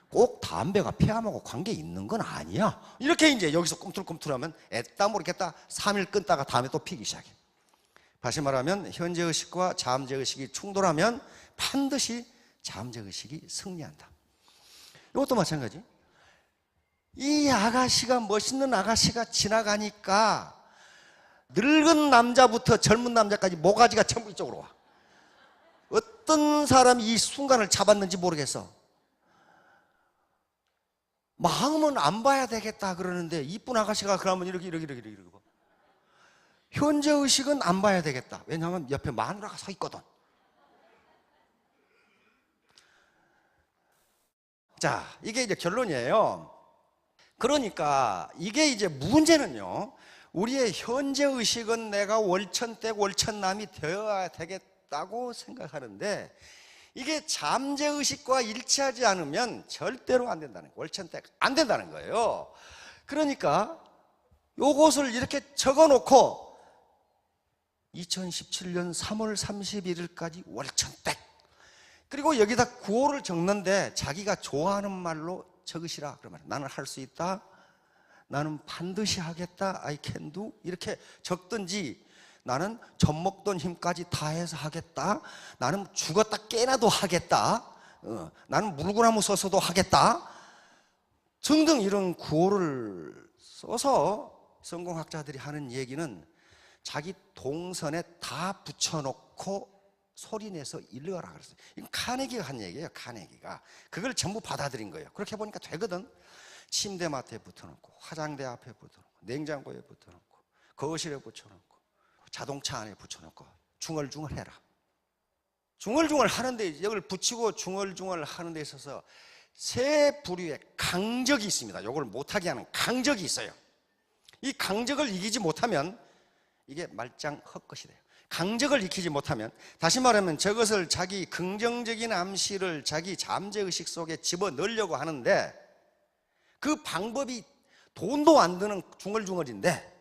꼭 담배가 폐암하고 관계 있는 건 아니야. 이렇게 이제 여기서 꿈틀꿈틀하면 애따 모르겠다 3일 끊다가 다음에 또 피기 시작해. 다시 말하면 현재의식과 잠재의식이 충돌하면 반드시 잠재의식이 승리한다. 이것도 마찬가지. 이 아가씨가, 멋있는 아가씨가 지나가니까 늙은 남자부터 젊은 남자까지 모가지가 전부 이쪽으로 와. 어떤 사람이 이 순간을 잡았는지 모르겠어. 마음은 안 봐야 되겠다 그러는데 이쁜 아가씨가 그러면 이렇게 현재의식은 안 봐야 되겠다. 왜냐하면 옆에 마누라가 서 있거든. 자, 이게 이제 결론이에요. 그러니까 이게 이제 문제는요, 우리의 현재 의식은 내가 월천댁 월천남이 되어야 되겠다고 생각하는데 이게 잠재 의식과 일치하지 않으면 절대로 안 된다는 거예요. 월천댁 안 된다는 거예요. 그러니까 요것을 이렇게 적어놓고 2017년 3월 31일까지 월천댁, 그리고 여기다 구호를 적는데 자기가 좋아하는 말로 적으시라. 그러면 나는 할 수 있다, 나는 반드시 하겠다, I can do, 이렇게 적든지, 나는 젖먹던 힘까지 다해서 하겠다, 나는 죽었다 깨나도 하겠다, 나는 물구나무 서서도 하겠다 등등 이런 구호를 써서 성공학자들이 하는 얘기는 자기 동선에 다 붙여놓고 소리내서 읽어라 그랬어요. 이건 카네기가 한 얘기예요. 카네기가 그걸 전부 받아들인 거예요. 그렇게 보니까 되거든. 침대 맡에 붙여놓고, 화장대 앞에 붙여놓고, 냉장고에 붙여놓고, 거실에 붙여놓고, 자동차 안에 붙여놓고 중얼중얼 해라. 중얼중얼 하는데, 이걸 붙이고 중얼중얼 하는 데 있어서 세 부류의 강적이 있습니다. 이걸 못하게 하는 강적이 있어요. 이 강적을 이기지 못하면 이게 말짱 헛것이 돼요. 강적을 익히지 못하면, 다시 말하면 저것을 자기 긍정적인 암시를 자기 잠재의식 속에 집어넣으려고 하는데 그 방법이 돈도 안 드는 중얼중얼인데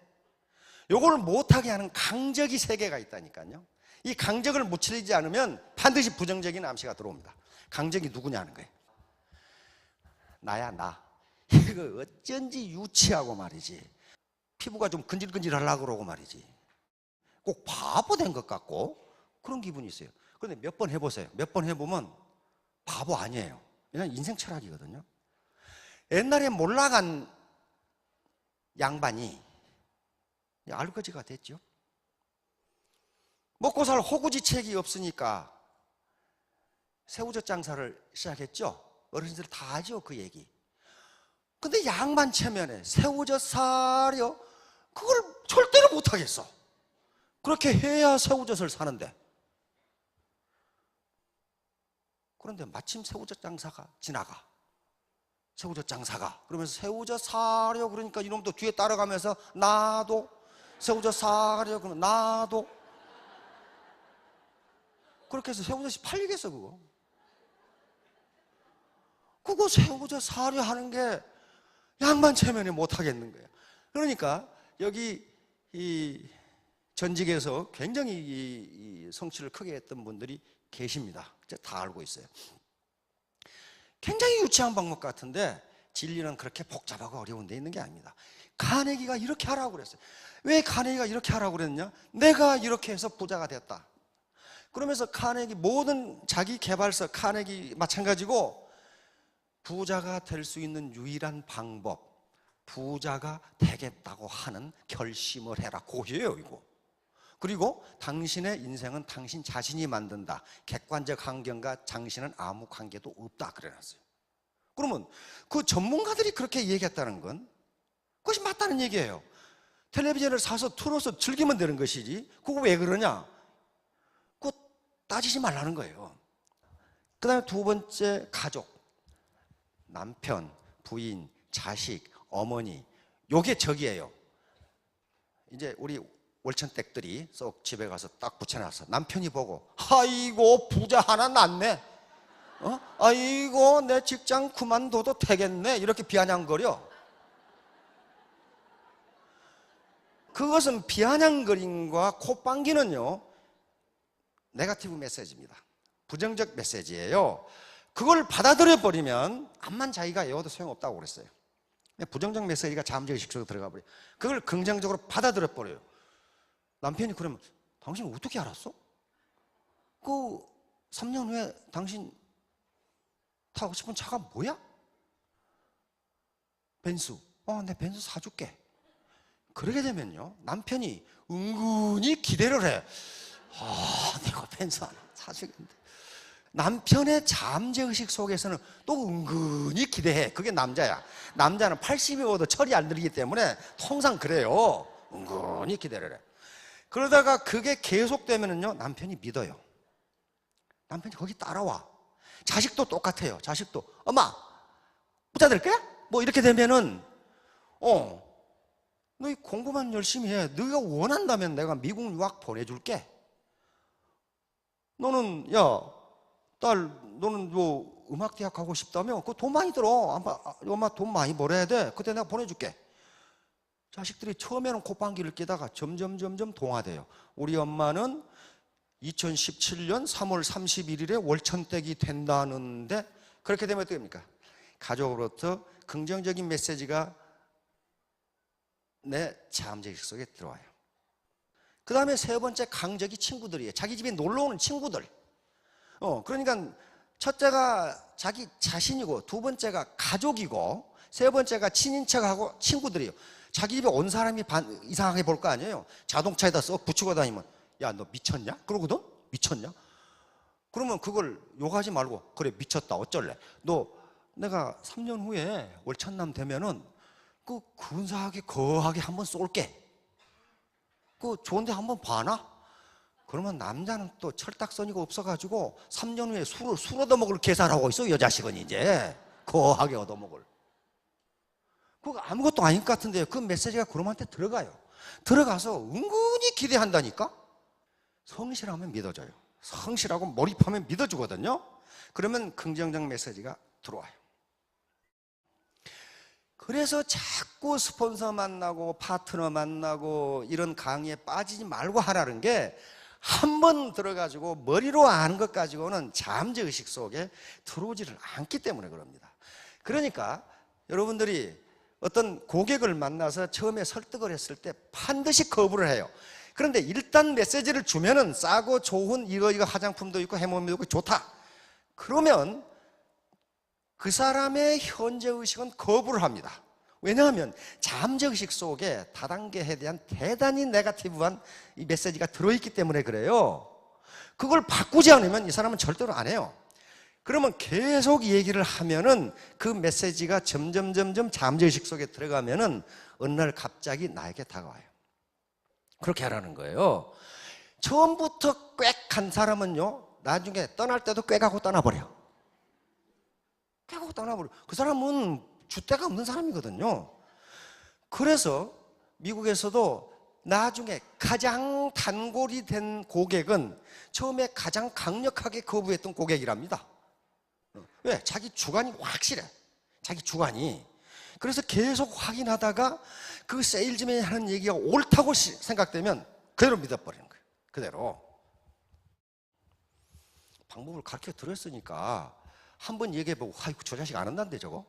요걸 못하게 하는 강적이 세 개가 있다니까요. 이 강적을 무찌르지 않으면 반드시 부정적인 암시가 들어옵니다. 강적이 누구냐는 거예요. 나야, 나. 이거 어쩐지 유치하고 말이지, 피부가 좀 근질근질 하려고 그러고 말이지, 꼭 바보 된 것 같고 그런 기분이 있어요. 그런데 몇 번 해보세요. 몇 번 해보면 바보 아니에요. 그냥 인생 철학이거든요. 옛날에 몰라간 양반이 알거지가 됐죠. 먹고 살 호구지책이 없으니까 새우젓 장사를 시작했죠. 어르신들 다 아죠, 그 얘기. 근데 양반 체면에 새우젓 사려, 그걸 절대로 못하겠어. 그렇게 해야 새우젓을 사는데. 그런데 마침 새우젓 장사가 지나가. 새우젓 장사가. 그러면서 새우젓 사려 그러니까 이놈도 뒤에 따라가면서 나도 새우젓 사려 그러면 나도. 그렇게 해서 새우젓이 팔리겠어, 그거? 그거 새우젓 사려 하는 게 양반 체면에 못 하겠는 거야. 그러니까 여기 이 전직에서 굉장히 이 성취를 크게 했던 분들이 계십니다. 다 알고 있어요. 굉장히 유치한 방법 같은데 진리는 그렇게 복잡하고 어려운 데 있는 게 아닙니다. 카네기가 이렇게 하라고 그랬어요. 왜 카네기가 이렇게 하라고 그랬냐? 내가 이렇게 해서 부자가 됐다. 그러면서 카네기, 모든 자기 개발서 카네기 마찬가지고, 부자가 될 수 있는 유일한 방법, 부자가 되겠다고 하는 결심을 해라. 고유예요, 이거. 그리고 당신의 인생은 당신 자신이 만든다. 객관적 환경과 당신은 아무 관계도 없다. 그래놨어요. 그러면 그 전문가들이 그렇게 얘기했다는 건 그것이 맞다는 얘기예요. 텔레비전을 사서 틀어서 즐기면 되는 것이지 그거 왜 그러냐? 그거 따지지 말라는 거예요. 그 다음에 두 번째, 가족. 남편, 부인, 자식, 어머니. 요게 적이에요. 이제 우리 월천댁들이 쏙 집에 가서 딱 붙여놨어. 남편이 보고, 아이고 부자 하나 낳네, 아이고 내 직장 그만둬도 되겠네, 이렇게 비아냥거려. 그것은 비아냥거림과 콧방귀는요 네거티브 메시지입니다. 부정적 메시지예요. 그걸 받아들여 버리면 암만 자기가 외워도 소용없다고 그랬어요. 부정적 메시지가 잠재의식 속에 들어가 버려요. 그걸 긍정적으로 받아들여 버려요. 남편이 그러면, 당신 어떻게 알았어? 그 3년 후에 당신 타고 싶은 차가 뭐야? 벤츠. 내 벤츠 사줄게. 그러게 되면요 남편이 은근히 기대를 해. 내가 벤츠 하나 사주겠는데. 남편의 잠재의식 속에서는 또 은근히 기대해. 그게 남자야. 남자는 80이어도 철이 안 들기 때문에 통상 그래요. 은근히 기대를 해. 그러다가 그게 계속되면은요 남편이 믿어요. 남편이 거기 따라와. 자식도 똑같아요. 자식도, 엄마 부자 될 거야? 뭐 이렇게 되면은 너 이 공부만 열심히 해. 너가 원한다면 내가 미국 유학 보내줄게. 너는 야 딸 너는 뭐 음악대학 가고 싶다며 그거 돈 많이 들어. 엄마 돈 많이 벌어야 돼. 그때 내가 보내줄게. 자식들이 처음에는 콧방귀를 뀌다가 점점 동화돼요. 우리 엄마는 2017년 3월 31일에 월천댁이 된다는데 그렇게 되면 어떻게 됩니까? 가족으로부터 긍정적인 메시지가 내 자음제식 속에 들어와요. 그 다음에 세 번째 강적이 친구들이에요. 자기 집에 놀러 오는 친구들. 그러니까 첫째가 자기 자신이고, 두 번째가 가족이고, 세 번째가 친인척하고 친구들이에요. 자기 집에 온 사람이 이상하게 볼 거 아니에요. 자동차에다 썩 붙이고 다니면 야 너 미쳤냐? 그러거든? 미쳤냐? 그러면 그걸 욕하지 말고 그래 미쳤다 어쩔래? 너 내가 3년 후에 월천남 되면은 그 근사하게 거하게 한번 쏠게. 그 좋은데 한번 봐나? 그러면 남자는 또 철딱서니가 없어가지고 3년 후에 술을 얻어먹을 계산하고 있어. 여 자식은 이제 거하게 얻어먹을. 그거 아무것도 아닐 것 같은데 그 메시지가 그놈한테 들어가요. 들어가서 은근히 기대한다니까. 성실하면 믿어져요. 성실하고 몰입하면 믿어주거든요. 그러면 긍정적 메시지가 들어와요. 그래서 자꾸 스폰서 만나고 파트너 만나고 이런 강의에 빠지지 말고 하라는 게, 한 번 들어가지고 머리로 아는 것 가지고는 잠재의식 속에 들어오지를 않기 때문에 그럽니다. 그러니까 여러분들이 어떤 고객을 만나서 처음에 설득을 했을 때 반드시 거부를 해요. 그런데 일단 메시지를 주면은 싸고 좋은 이거 화장품도 있고 해모미도 있고 좋다. 그러면 그 사람의 현재의식은 거부를 합니다. 왜냐하면 잠재의식 속에 다단계에 대한 대단히 네거티브한 이 메시지가 들어있기 때문에 그래요. 그걸 바꾸지 않으면 이 사람은 절대로 안 해요. 그러면 계속 얘기를 하면은 그 메시지가 점점 잠재의식 속에 들어가면은 어느 날 갑자기 나에게 다가와요. 그렇게 하라는 거예요. 처음부터 꽥한 사람은요, 나중에 떠날 때도 꽥하고 떠나버려. 꽥하고 떠나버려. 그 사람은 줏대가 없는 사람이거든요. 그래서 미국에서도 나중에 가장 단골이 된 고객은 처음에 가장 강력하게 거부했던 고객이랍니다. 왜? 자기 주관이 확실해. 자기 주관이. 그래서 계속 확인하다가 그 세일즈맨이 하는 얘기가 옳다고 생각되면 그대로 믿어버리는 거예요. 그대로. 방법을 가르쳐 드렸으니까 한번 얘기해보고, 아이고 저 자식 안 한다는데 저거?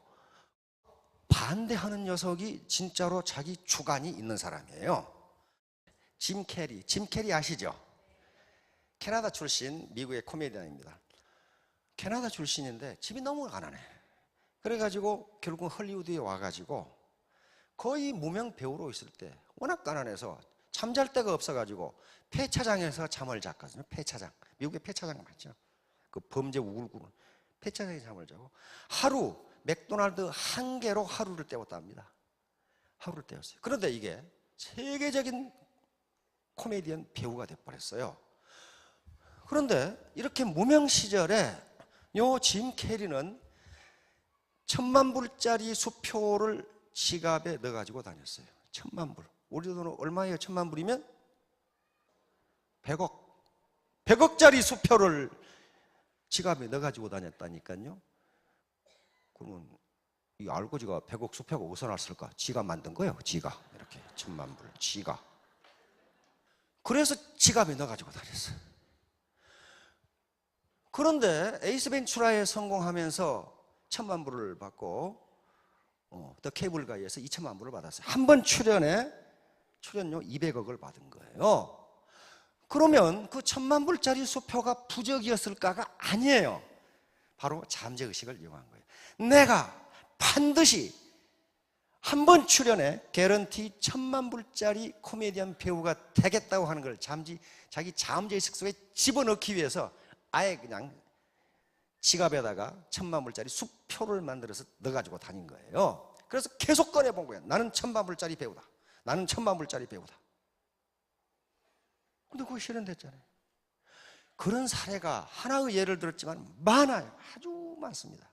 반대하는 녀석이 진짜로 자기 주관이 있는 사람이에요. 짐 캐리 아시죠? 캐나다 출신 미국의 코미디언입니다. 캐나다 출신인데 집이 너무 가난해. 그래가지고 결국 헐리우드에 와가지고 거의 무명 배우로 있을 때 워낙 가난해서 잠잘 데가 없어가지고 폐차장에서 잠을 잤거든요. 폐차장. 미국의 폐차장 맞죠? 그 범죄 우글우글 폐차장에서 잠을 자고 하루 맥도날드 한 개로 하루를 때웠다 합니다. 하루를 때웠어요. 그런데 이게 세계적인 코미디언 배우가 돼버렸어요. 그런데 이렇게 무명 시절에 요 짐 캐리는 10,000불짜리 수표를 지갑에 넣어가지고 다녔어요. 10,000불. 우리 돈은 얼마예요? 10,000불이면? 100억. 100억짜리 수표를 지갑에 넣어가지고 다녔다니까요. 그러면 이 알고 지가 100억 수표가 어디서 났을까? 지가 만든 거예요. 지가. 이렇게 10,000불. 지가. 그래서 지갑에 넣어가지고 다녔어요. 그런데 에이스 벤츄라에 성공하면서 1,000,000불을 받고 더 케이블 가이에서 2,000,000불을 받았어요. 한 번 출연료 200억을 받은 거예요. 그러면 그 1,000,000불짜리 수표가 부적이었을까가 아니에요. 바로 잠재의식을 이용한 거예요. 내가 반드시 한 번 출연에 개런티 1,000,000불짜리 코미디언 배우가 되겠다고 하는 걸 자기 잠재의식 속에 집어넣기 위해서 아예 그냥 지갑에다가 1,000,000불짜리 수표를 만들어서 넣어가지고 다닌 거예요. 그래서 계속 꺼내본 거예요. 나는 1,000,000불짜리 배우다. 나는 1,000,000불짜리 배우다. 근데 그거 실현됐잖아요. 그런 사례가 하나의 예를 들었지만 많아요. 아주 많습니다.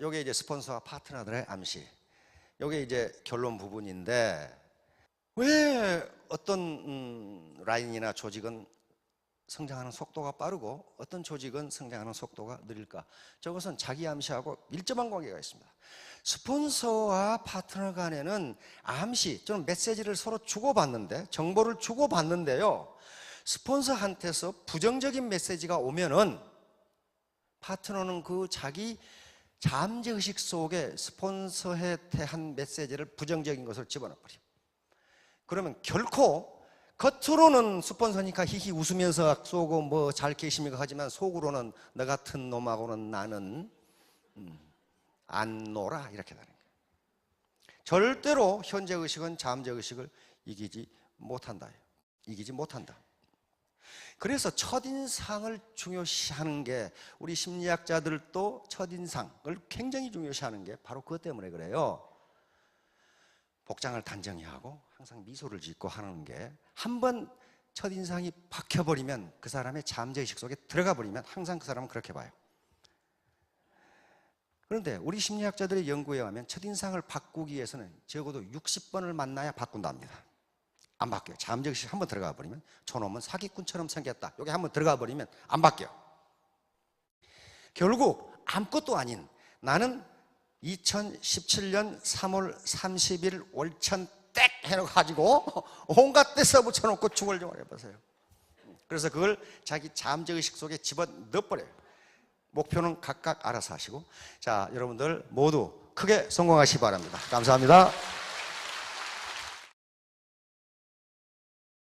요게 이제 스폰서와 파트너들의 암시. 이게 이제 결론 부분인데, 왜 어떤 라인이나 조직은 성장하는 속도가 빠르고 어떤 조직은 성장하는 속도가 느릴까? 저것은 자기 암시하고 밀접한 관계가 있습니다. 스폰서와 파트너 간에는 암시, 저는 메시지를 서로 주고받는데, 정보를 주고받는데요, 스폰서한테서 부정적인 메시지가 오면은 파트너는 그 자기 잠재의식 속에 스폰서에 대한 메시지를 부정적인 것을 집어넣어버려요. 그러면 결코 겉으로는 스폰서니까 히히 웃으면서 쏘고 뭐 잘 계십니까 하지만 속으로는 너 같은 놈하고는 나는 안 놀아, 이렇게 되는 거예요. 절대로 현재의식은 잠재의식을 이기지 못한다. 이기지 못한다. 그래서 첫인상을 중요시하는 게, 우리 심리학자들도 첫인상을 굉장히 중요시하는 게 바로 그것 때문에 그래요. 복장을 단정히 하고 항상 미소를 짓고 하는 게, 한번 첫인상이 박혀버리면 그 사람의 잠재의식 속에 들어가 버리면 항상 그 사람은 그렇게 봐요. 그런데 우리 심리학자들의 연구에 의하면 첫인상을 바꾸기 위해서는 적어도 60번을 만나야 바꾼답니다. 안 바뀌어요. 잠재의식 한번 들어가 버리면 저놈은 사기꾼처럼 생겼다, 여기 한번 들어가 버리면 안 바뀌어요. 결국 아무것도 아닌 나는 2017년 3월 30일 월천 땡 해가지고 온갖 데서 붙여놓고 중얼중얼 해보세요. 그래서 그걸 자기 잠재의식 속에 집어넣어버려요. 목표는 각각 알아서 하시고, 자, 여러분들 모두 크게 성공하시기 바랍니다. 감사합니다.